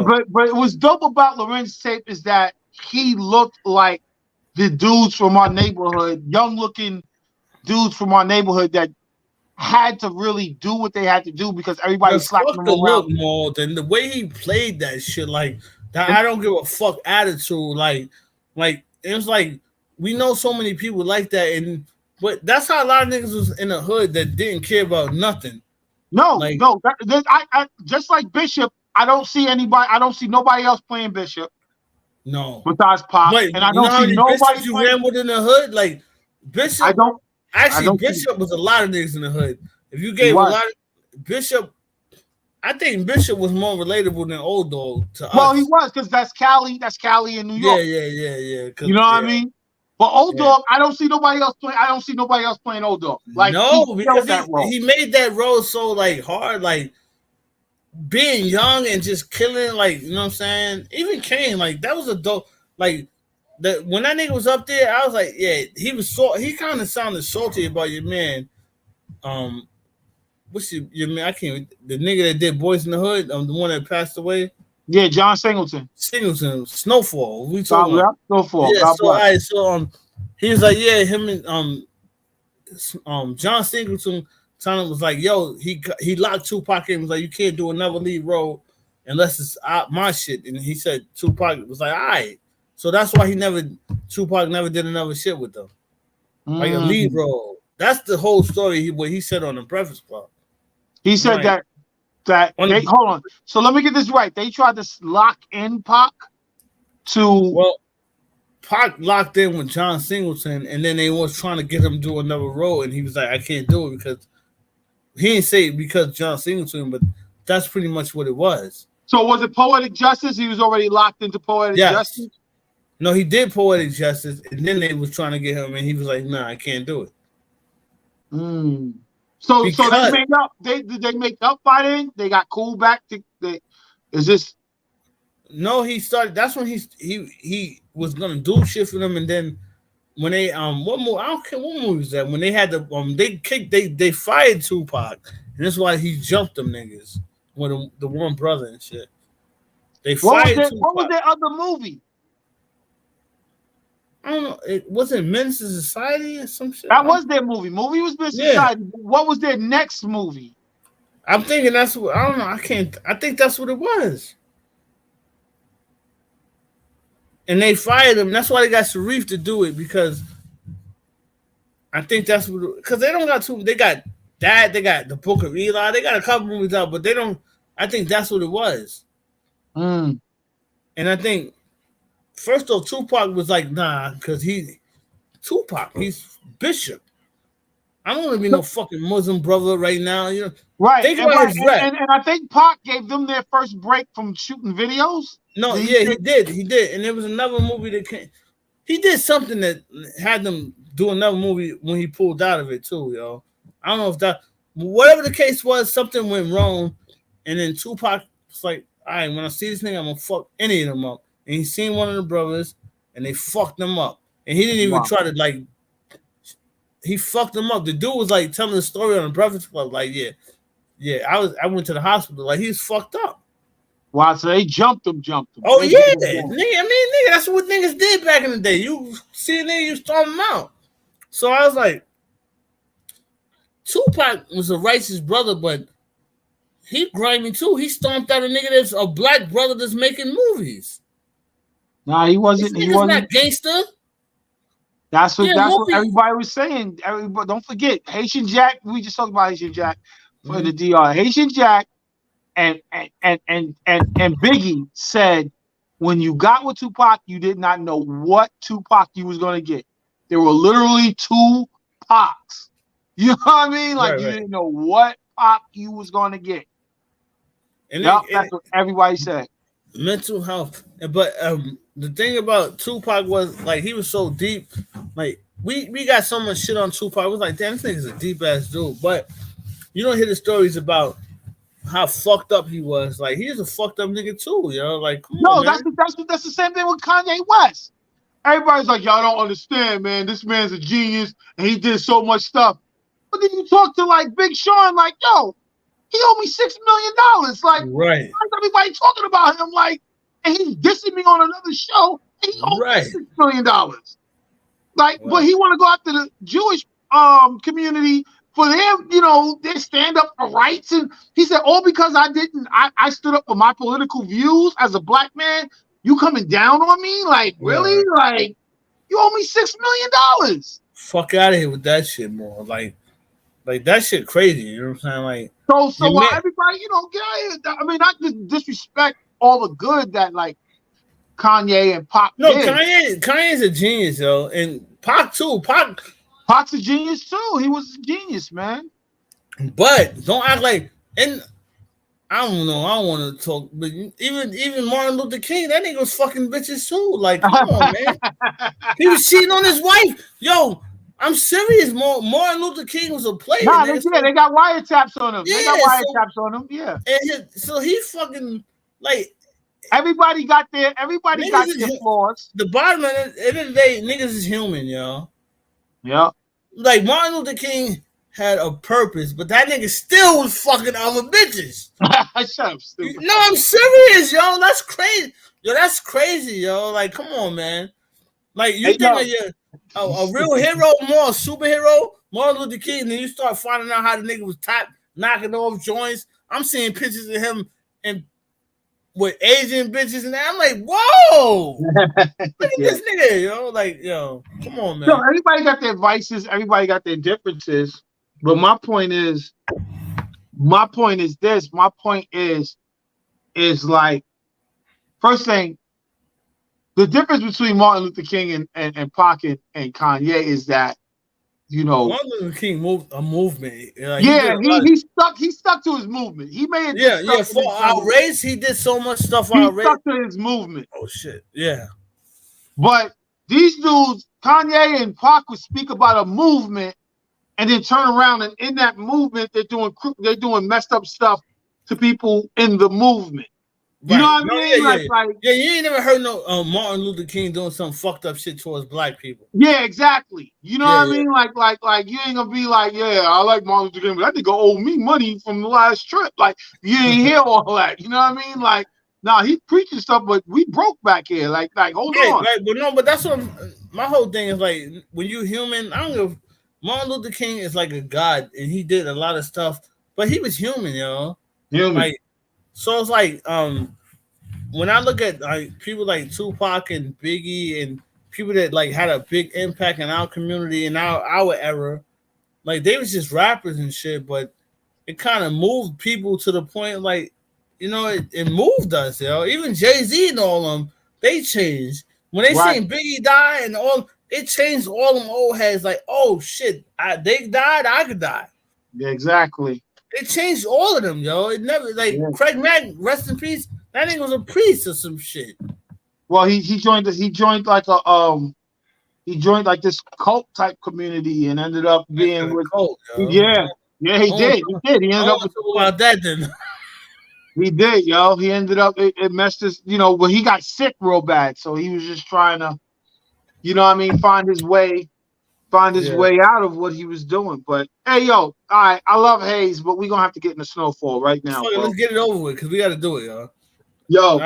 it was dope about Lorenz Tate is that he looked like the dudes from our neighborhood, young looking dudes from our neighborhood that had to really do what they had to do because everybody slapped him around. More than the way he played that shit, like that. I don't give a fuck attitude, like it was like we know so many people like that, but that's how a lot of niggas was in the hood that didn't care about nothing. No, I just like Bishop. I don't see nobody else playing Bishop. No, besides Pop, and I don't see nobody you ran with in the hood like Bishop. I don't Bishop was a lot of niggas in the hood. If you gave a lot of Bishop, I think Bishop was more relatable than Old Dog to us. Well, he was because that's Cali in New York. Yeah. You know what I mean? But Old Dog, I don't see nobody else playing Old Dog. Like no, because he made that role so like hard, like being young and just killing, like, you know what I'm saying? Even Kane, like that was a dope, like that when that nigga was up there, I was like, yeah, he kind of sounded salty about your man. What's your man? I can't. The nigga that did Boys in the Hood, the one that passed away. Yeah, John Singleton. SnowFall. We talking about SnowFall. Yeah. So he was like, yeah, him and John Singleton. Tana was like, yo, he locked Tupac in. Was like, you can't do another lead role unless it's my shit. And he said Tupac was like, all right. So that's why Tupac never did another shit with them, like a lead role. That's the whole story. What he said on the Breakfast Club. He said hold on. So let me get this right. They tried to lock in Pac Pac locked in with John Singleton, and then they was trying to get him to do another role, and he was like, I can't do it because he didn't say it because John Singleton, but that's pretty much what it was. So was it Poetic Justice? He was already locked into Poetic Justice? No, he did Poetic Justice, and then they was trying to get him, and he was like, nah, I can't do it. So they made up. Did they make up by then? They got cool back. No, he started. That's when he was gonna do shit for them, and then when they what movie? I don't care what movie was that. When they had they fired Tupac, and that's why he jumped them niggas with the one brother and shit. They fired Tupac. What was their other movie? I don't know. It wasn't Men's Society or some shit. That was their movie. Movie was Men's Society. What was their next movie? I'm thinking that's what I don't know. I think that's what it was. And they fired him. That's why they got Sharif to do it because I think that's what. Because they don't got two. They got that. They got the Book of Eli. They got a couple movies out, but they don't. I think that's what it was. And I think. First off, Tupac was like, nah, because he's Bishop. I don't want to be no fucking Muslim brother right now. You know, right? And I think Pac gave them their first break from shooting videos. No, he did, and there was another movie that came. He did something that had them do another movie when he pulled out of it too, yo. I don't know if that, whatever the case was, something went wrong, and then Tupac was like, all right, when I see this nigga, I'm gonna fuck any of them up. And he seen one of the brothers, and they fucked him up. And he didn't even try to he fucked him up. The dude was like telling the story on the Breakfast Club, like, yeah. I went to the hospital, like he's fucked up. Wow, so they jumped him. Oh yeah, nigga, that's what niggas did back in the day. You see a nigga, you storm him out. So I was like, Tupac was a righteous brother, but he grimy too. He stomped out a nigga that's a black brother that's making movies. Nah, he wasn't. He wasn't not gangster. That's what everybody was saying. Everybody, don't forget Haitian Jack. We just talked about Haitian Jack for the DR. Haitian Jack and Biggie said when you got with Tupac, you did not know what Tupac you was gonna get. There were literally two Pacs. You know what I mean? Like you didn't know what Pac you was gonna get. And that's what everybody said. Mental health, but the thing about Tupac was like he was so deep. Like we got so much shit on Tupac. It was like, damn, this nigga's a deep ass dude. But you don't hear the stories about how fucked up he was. Like he's a fucked up nigga too, you know. Like come on, man. That's the same thing with Kanye West. Everybody's like, y'all don't understand, man. This man's a genius and he did so much stuff. But then you talk to like Big Sean, like, yo, he owed me $6 million. Like, why is everybody talking about him? Like, and he's dissing me on another show. And he owed me $6 million. Like, but he want to go after the Jewish community for them, you know, they stand up for rights. And he said, all because I stood up for my political views as a black man. You coming down on me? Like, really? Like, you owe me $6 million. Fuck out of here with that shit, more. Like that shit crazy. You know what I'm saying? Like, so while everybody, you know, get out of here. I mean, not to disrespect all the good that like Kanye and Pac did. Kanye's a genius, yo, and Pac too. Pac's a genius too. He was a genius, man. But don't act like, and I don't know. I don't want to talk, but even Martin Luther King, that nigga was fucking bitches too. Like, come on, man. He was cheating on his wife. Yo, I'm serious. Martin Luther King was a player. Nah, they got wiretaps on him. They got wiretaps on him. Yeah. And so he fucking like. Everybody got their flaws. The bottom at the end of the day, niggas is human, yo. Yeah. Like Martin Luther King had a purpose, but that nigga still was fucking other bitches. Shut up, stupid. No, I'm serious, yo. That's crazy. Yo, that's crazy, yo. Like, come on, man. Like, you think like you're a real hero, more a superhero, Martin Luther King, and then you start finding out how the nigga was knocking off joints. I'm seeing pictures of him and with Asian bitches, and I'm like, whoa, look at this nigga, yo. Like, yo, come on, man. So everybody got their vices, everybody got their differences, but my point is this. My point is like, first thing, the difference between Martin Luther King and Pac and Kanye is that, you know, Martin Luther King moved a movement. Like, he stuck to his movement. He made it. For our race, he did so much stuff. He stuck to his movement. Oh shit, yeah. But these dudes, Kanye and Pac, would speak about a movement, and then turn around and in that movement, they're doing messed up stuff to people in the movement. You know what I mean? Yeah, you ain't never heard no Martin Luther King doing some fucked up shit towards black people. Yeah, exactly. You know what I mean? Like you ain't gonna be like, yeah, I like Martin Luther King, but that nigga owe me money from the last trip. Like, you ain't hear all that. You know what I mean? Like, nah, he preaching stuff, but we broke back here. Like, hold on. Right, but that's what my whole thing is like. When you human, I don't know. Martin Luther King is like a god, and he did a lot of stuff, but he was human, yo. Human. Like, so it's like when I look at like people like Tupac and Biggie and people that like had a big impact in our community in our era, like they was just rappers and shit, but it kind of moved people to the point like, you know, it moved us, yo. Even Jay-Z and all them, they changed. When they seen Biggie die and all, it changed all them old heads. Like, oh shit, they died, I could die. Yeah, exactly. It changed all of them, yo. It never Craig Mack, rest in peace. That nigga was a priest or some shit. Well, he joined like this cult type community and ended up being with cult. Yo. Yeah, he did. He ended up about that then. He did, yo. He ended up it messed his, you know, but he got sick real bad, so he was just trying to, you know what I mean, find his way out of what he was doing. But hey, yo, all right, I love Haze, but we're gonna have to get in the snowfall right now. Let's get it over with because we got to do it, yo. All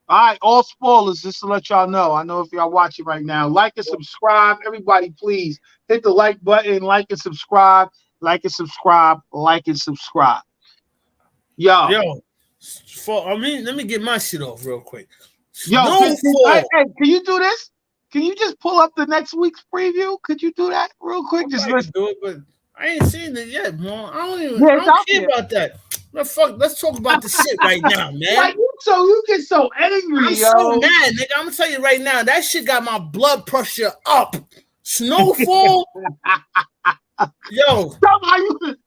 right, all spoilers, just to let y'all know. I know if y'all watching right now, like and subscribe. Everybody, please hit the like button, like and subscribe, like and subscribe, like and subscribe. Yo, let me get my shit off real quick. Yo, hey, can you do this? Can you just pull up the next week's preview? Could you do that real quick? Just listen. Do it, but I ain't seen it yet, man. I don't care about that. Man, fuck, let's talk about the shit right now, man. Like you get so angry, I'm so mad, nigga. I'm gonna tell you right now, that shit got my blood pressure up. SnowFall, yo. Tell me how you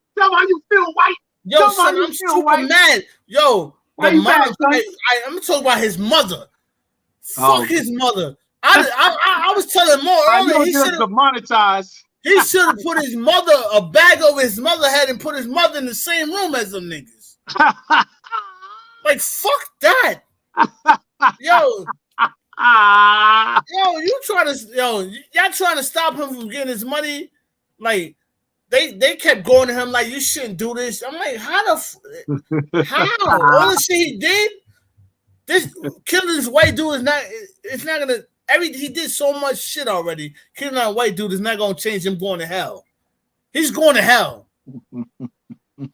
feel, White. Yo, son, I'm super mad. Yo, the mom, I'm gonna talk about his mother. Fuck his mother. I was telling more earlier. He should have demonetized. He should have put his mother, a bag over his mother head, and put his mother in the same room as them niggas. Like, fuck that. Yo, y'all trying to stop him from getting his money. Like, they kept going to him like, you shouldn't do this. I'm like, how? All the shit he did, this killing this white dude is not. It's not gonna. He did so much shit already. Killing that white dude is not gonna change him going to hell. He's going to hell.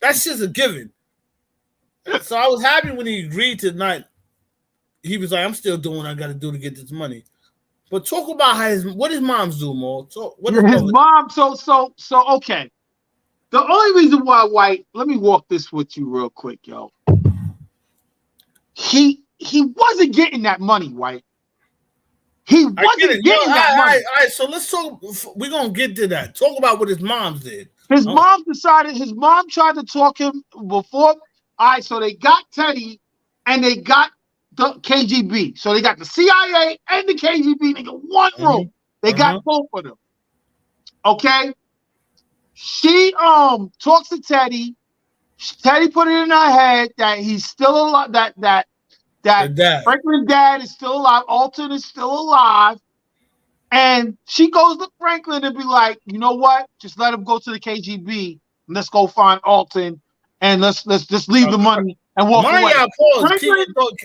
That shit's a given. So I was happy when he agreed to not. He was like, I'm still doing what I got to do to get this money. But talk about what his mom's do, Mo. His mom. So okay. The only reason why White. Let me walk this with you real quick, yo. He wasn't getting that money, White. He wasn't getting that money. All right. So let's talk. We're gonna get to that. Talk about what his mom's did. His mom decided. His mom tried to talk him before. All right. So they got Teddy, and they got the KGB. So they got the CIA and the KGB. They got one room. They got both of them. Okay. She talks to Teddy. Teddy put it in her head that he's still alive. That Franklin's dad is still alive. Alton is still alive. And she goes to Franklin and be like, you know what? Just let him go to the KGB. And let's go find Alton. And let's just leave the money and walk away.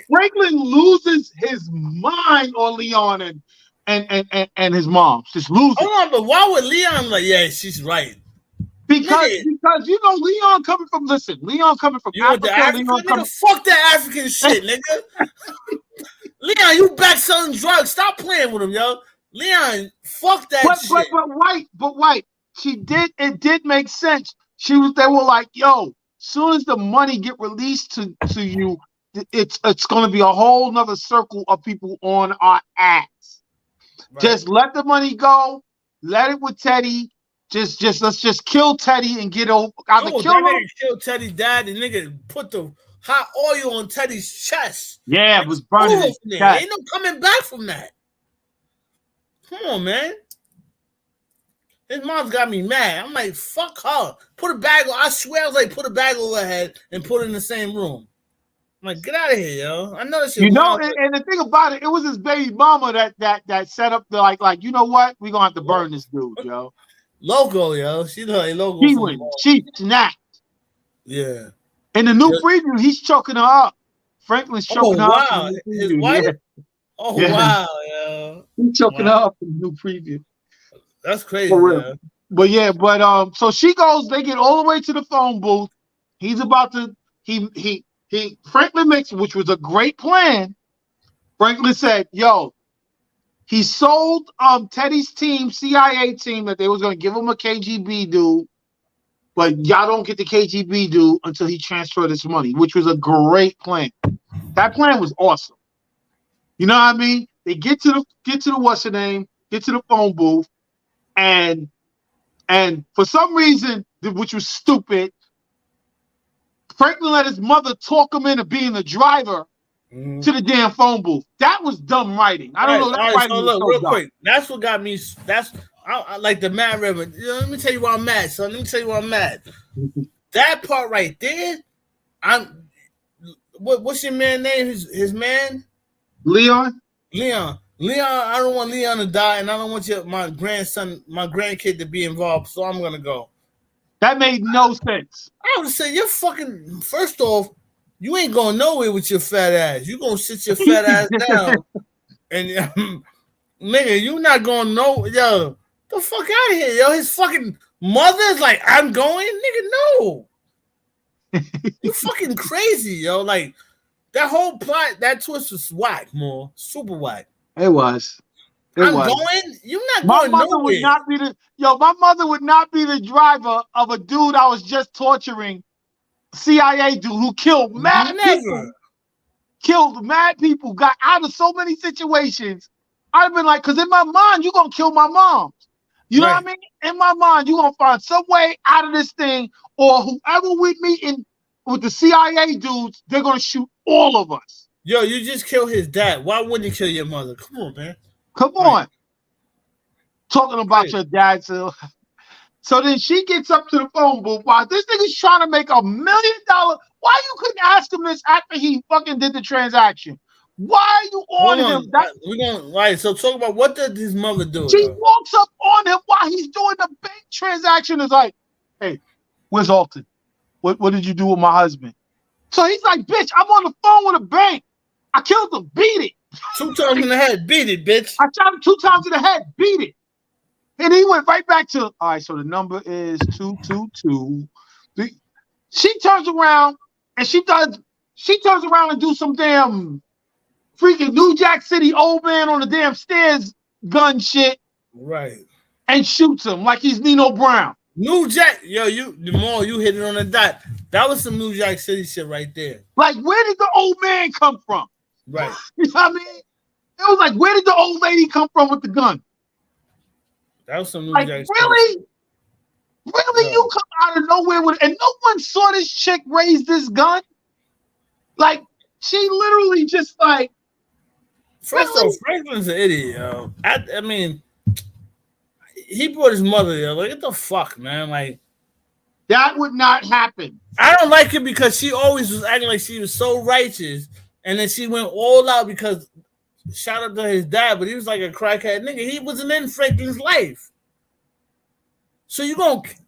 Franklin loses his mind on Leon and his mom. Just loses. Hold on, but why would Leon like, yeah, she's right? Because you know Leon coming from Africa. Fuck that African shit, nigga. Leon, you back selling drugs. Stop playing with him, yo. Leon, fuck that shit. But White, it did make sense. They were like, yo, soon as the money get released to you, it's gonna be a whole nother circle of people on our ass. Right. Just let the money go, let it with Teddy. Let's just kill Teddy and get over. Kill Teddy's dad. The nigga put the hot oil on Teddy's chest. Yeah, it was burning his chest. Ain't no coming back from that. Come on, man. His mom's got me mad. I'm like, fuck her. Put a bag on. I swear I was like, put a bag over her head and put it in the same room. I'm like, get out of here, yo. I know this shit. You know, and the thing about it was his baby mama that set up the like, you know what? We're gonna have to burn this dude, yo. Logo, yo. She like logo. She snapped. Yeah. In the new preview, he's choking her up. Franklin's choking her up. Wow. His wife? Yeah. Oh, yeah. Wow, yo. He's choking her up in the new preview. That's crazy, yeah. But so she goes, they get all the way to the phone booth. He's about to Franklin makes, which was a great plan. Franklin said, yo, he sold Teddy's team, CIA team, that they was going to give him a KGB dude, but y'all don't get the KGB dude until he transferred his money, which was a great plan. That plan was awesome. You know what I mean? They get to the what's her name, get to the phone booth, and for some reason, which was stupid, Franklin let his mother talk him into being the driver to the damn phone booth. That was dumb writing. I don't know. That writing was so real dumb. Quick. That's what got me. I like the Mad River. Let me tell you why I'm mad, son. Let me tell you why I'm mad. That part right there. What's your man's name? His man? Leon. I don't want Leon to die, and I don't want my grandkid to be involved. So I'm gonna go. That made no sense. I would say you're fucking. First off, you ain't going nowhere with your fat ass. You gonna sit your fat ass down, and nigga, you not going yo. The fuck out of here, yo. His fucking mother's like, I'm going, nigga. No, you fucking crazy, yo. Like that whole plot, that twist was whack, more super whack. It was. I'm going. You're not my going mother nowhere. Would not be my mother would not be the driver of a dude I was just torturing, CIA dude who killed mad people. Killed mad people, got out of so many situations. I've been like, because in my mind, you're going to kill my mom. You know what I mean? In my mind, you're going to find some way out of this thing, or whoever we meet in with the CIA dudes, they're going to shoot all of us. Yo, you just killed his dad. Why wouldn't you kill your mother? Come on, man. Come on. Talking about your dad. So then she gets up to the phone booth while this nigga's trying to make $1 million. Why you couldn't ask him this after he fucking did the transaction? Why are you on him? Right. So talk about what did his mother do? She walks up on him while he's doing the bank transaction. Is like, hey, where's Alton? What did you do with my husband? So he's like, bitch, I'm on the phone with a bank. I killed him. Beat it. 2 times in the head. Beat it, bitch. I shot him 2 times in the head. Beat it. And he went right back to, all right, so the number is 222. She turns around and she turns around and do some damn freaking New Jack City old man on the damn stairs gun shit. Right. And shoots him like he's Nino Brown. New Jack, yo, the more you hit it on the dot. That was some New Jack City shit right there. Like, where did the old man come from? Right. You know what I mean? It was like, where did the old lady come from with the gun? That was some New Jack City. Really? Really? You come out of nowhere with, and no one saw this chick raise this gun? Like, she literally just like. First off, Franklin's an idiot, yo. I mean, he brought his mother there. Like, what the fuck, man? Like, that would not happen. I don't like it because she always was acting like she was so righteous, and then she went all out because shout out to his dad, but he was like a crackhead nigga. He wasn't in Franklin's life. So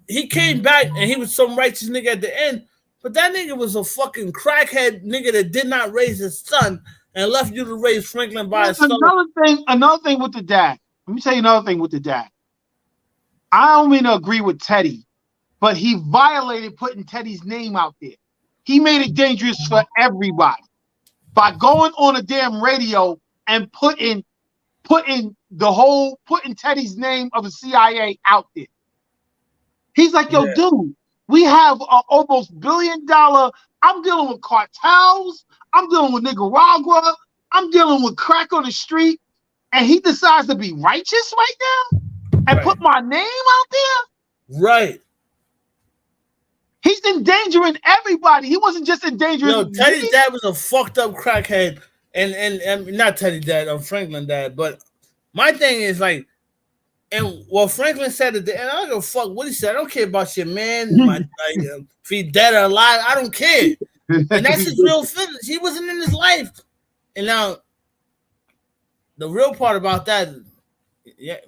he came back and he was some righteous nigga at the end, but that nigga was a fucking crackhead nigga that did not raise his son and left you to raise Franklin by himself. Another thing with the dad. Let me tell you another thing with the dad. I don't mean to agree with Teddy, but he violated putting Teddy's name out there. He made it dangerous for everybody by going on a damn radio and putting Teddy's name of the CIA out there. He's like, yo, dude, we have almost $1 billion. I'm dealing with cartels. I'm dealing with Nicaragua. I'm dealing with crack on the street. And he decides to be righteous right now and put my name out there? Right. He's endangering everybody. He wasn't just endangering. Yo, Teddy's dad was a fucked up crackhead. And not Teddy's dad, or Franklin dad. But my thing is like, and what Franklin said at the end, I don't give a fuck what he said. I don't care about your man, if he's dead or alive. I don't care. And that's his real feelings. He wasn't in his life. And now, the real part about that,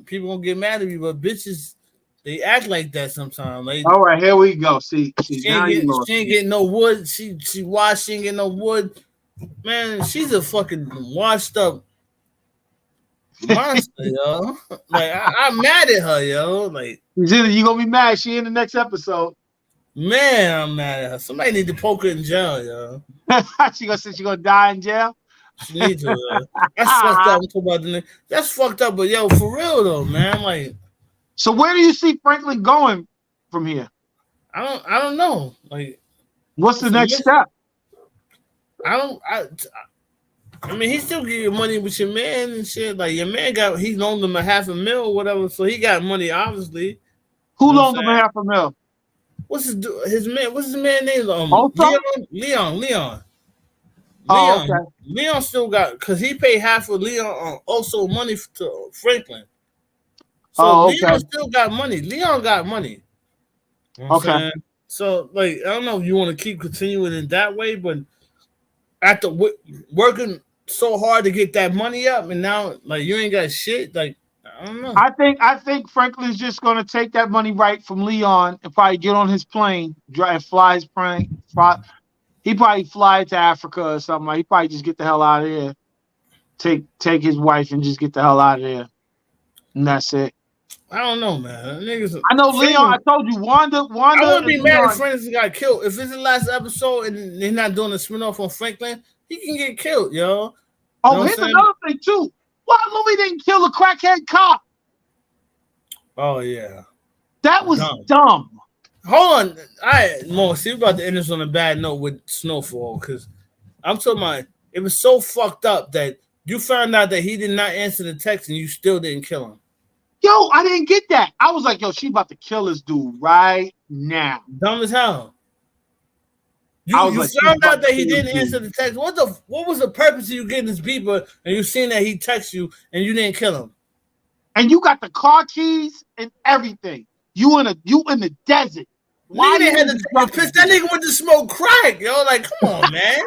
people gonna get mad at me, but bitches, they act like that sometimes. Like, all right, here we go. See, she ain't getting no wood. She washed. She ain't getting no wood. Man, she's a fucking washed up monster, yo. Like, I'm mad at her, yo. Like, you gonna be mad? She in the next episode. Man, I'm mad at her. Somebody need to poke her in jail, yo. She gonna die in jail. She needs to. That's fucked up. That's fucked up, but yo, for real though, man. Like, so where do you see Franklin going from here? I don't know. Like, what's the next step? I mean, he still give you money with your man and shit. Like, your man he loaned him $500,000 or whatever, so he got money, obviously. Who loaned him $500,000? What's his man name? Leon. Oh, okay. Leon still got, because he paid half of Leon also money to Franklin. So Leon still got money. Leon got money. You know okay. So, like, I don't know if you want to keep continuing in that way, but after working so hard to get that money up, and now, like, you ain't got shit, like, I don't know. I think Franklin's just gonna take that money right from Leon and probably get on his plane, drive, fly his plane. He probably fly to Africa or something. Like, he probably just get the hell out of here. Take his wife and just get the hell out of there, and that's it. I don't know, man. Niggas, I know Leon. I told you, Wanda. I wouldn't be mad if Franklin got killed. If it's the last episode and they're not doing a spinoff on Franklin, he can get killed, yo. Oh, here's another thing too. Why Louis didn't kill a crackhead cop. Oh yeah, that was dumb. Hold on, all right, Mo. See, we're about to end this on a bad note with SnowFall because I'm talking about it was so fucked up that you found out that he did not answer the text and you still didn't kill him. Yo, I didn't get that. I was like, yo, she about to kill this dude right now. Dumb as hell. You found out that he didn't answer the text. What was the purpose of you getting this beeper and you seen that he texted you and you didn't kill him? And you got the car keys and everything. You in the desert. Why you had to take a piss? That nigga went to smoke crack, yo. Like, come on, man.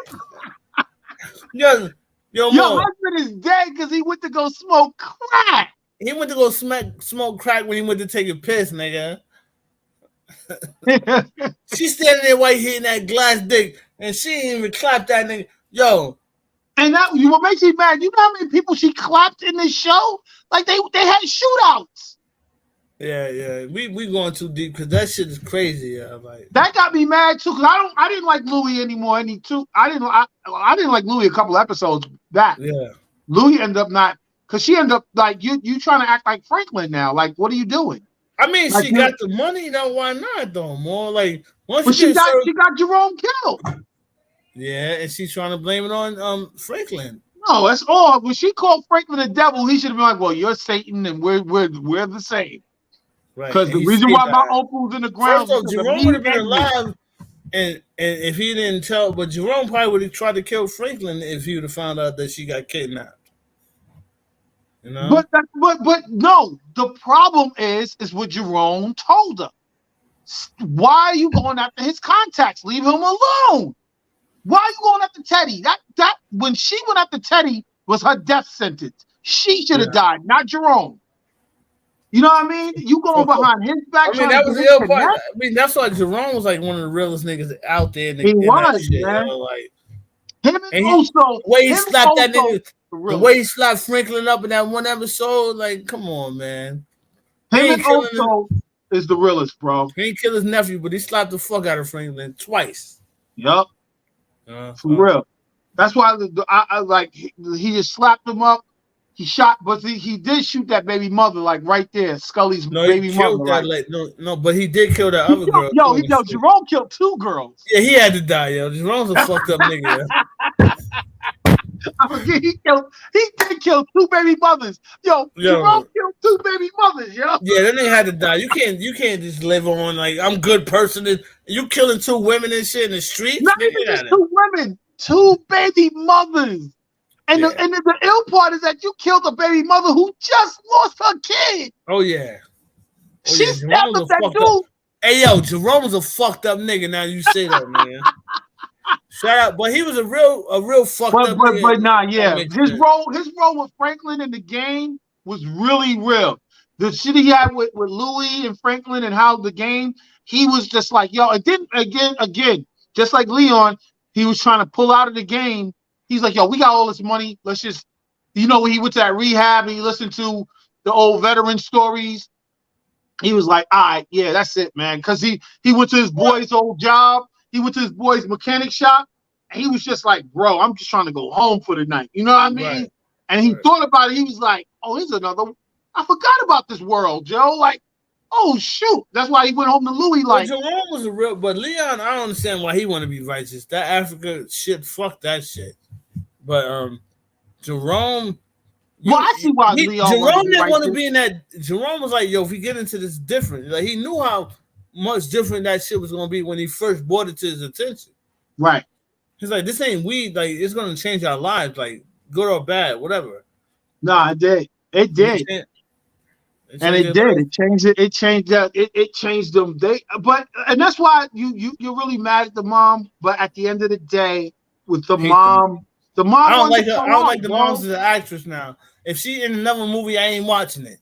Yo, your husband is dead because he went to go smoke crack. He went to go smoke crack when he went to take a piss, nigga. She's standing there while hitting that glass dick, and she didn't even clap that nigga. Yo. And what makes me mad, you know how many people she clapped in this show? Like they had shootouts. Yeah. We going too deep because that shit is crazy. Yeah, like that got me mad too. Cause I didn't like Louis anymore. I didn't like Louis a couple episodes back. Yeah. Louis ended up not, cause she ended up like you trying to act like Franklin now. Like, what are you doing? I mean, like, she got the money. Now, why not though? More like once she got Jerome killed. Yeah, and she's trying to blame it on Franklin. No, that's all. When she called Franklin the devil, he should have been like, "Well, you're Satan, and we're the same." Right. Because the reason why my uncle's in the ground. First off, Jerome would have been alive, and if he didn't tell, but Jerome probably would have tried to kill Franklin if he would have found out that she got kidnapped. You know. But no, the problem is what Jerome told her. Why are you going after his contacts? Leave him alone. Why are you going after Teddy? That when she went after Teddy was her death sentence. She should have died, not Jerome. You know what I mean? You going behind his back. I mean, that was the other part. I mean, that's why Jerome was like one of the realest niggas out there. He was, man. Like him and also the way he slapped that nigga, the way he slapped Franklin up in that one episode, like, come on, man. Him and also is the realest, bro. He didn't kill his nephew, but he slapped the fuck out of Franklin twice. Yup. For real. That's why I like he just slapped him up. He shot, but he did shoot that baby mother, like right there, Scully's baby mother. Right? No, but he did kill that other girl. Yo, Jerome killed 2 girls. Yeah, he had to die, yo. Jerome's a fucked up nigga. I forget he did kill 2 baby mothers. Yo, Jerome killed 2 baby mothers, yo. Yeah, that nigga had to die. You can't just live on like I'm a good person and you killing 2 women and shit in the streets. Not even just 2 women, 2 baby mothers. And the ill part is that you killed a baby mother who just lost her kid. Oh yeah. She stabbed up that dude. Hey yo, Jerome was a fucked up nigga. Now you say that, man. Shout out, but he was a real fucked up nigga. But nah, yeah. His role with Franklin in the game was really real. The shit he had with Louis and Franklin and how the game, he was just like, yo, and then again, just like Leon, he was trying to pull out of the game. He's like, yo, we got all this money. Let's just, when he went to that rehab and he listened to the old veteran stories, he was like, all right, yeah, that's it, man. Because he went to his boy's old job. He went to his boy's mechanic shop. And he was just like, bro, I'm just trying to go home for the night. You know what I mean? Right. And he thought about it. He was like, oh, here's another. I forgot about this world, Joe. Like, oh, shoot. That's why he went home to Louis. Like, Jerome was but Leon, I don't understand why he want to be righteous. That Africa shit, fuck that shit. But Jerome, I see why Leon. Jerome didn't want to be in that. Jerome was like, yo, if we get into this different, like he knew how much different that shit was gonna be when he first brought it to his attention. Right. He's like, this ain't weed. Like it's gonna change our lives, like good or bad, whatever. No, it did. It did. And it did. It changed it. It changed that. It changed them. And that's why you're really mad at the mom. But at the end of the day, with the mom. The mom. I don't like her. I don't like the mom as an actress now. If she in another movie, I ain't watching it.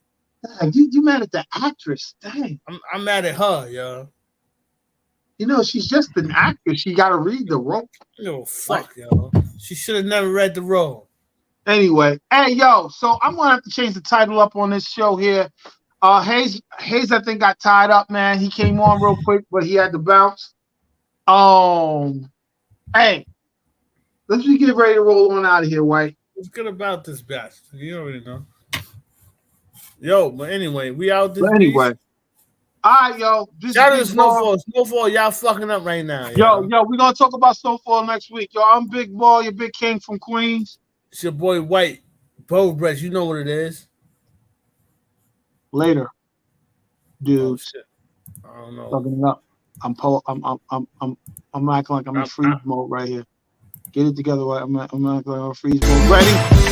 You mad at the actress? Dang. I'm mad at her, yo. She's just an actress. She got to read the role. Yo, fuck, yo. She should have never read the role. Anyway, hey, yo. So I'm gonna have to change the title up on this show here. Haze, I think got tied up, man. He came on real quick, but he had to bounce. Hey. Let's just get ready to roll on out of here, White. What's good about this bastard? You already know. Yo, but anyway, we out this But anyway. beach. All right, yo. Shout out to SnowFall. SnowFall, y'all fucking up right now. Yo, we're gonna talk about SnowFall next week. Yo, I'm Big Boy, your Big King from Queens. It's your boy White, Bo Breast. You know what it is. Later, dude. Oh, shit. I don't know. Fucking it up. I'm acting like I'm in freeze mode right here. Get it together. I'm acting like I'm in freeze mode. Ready?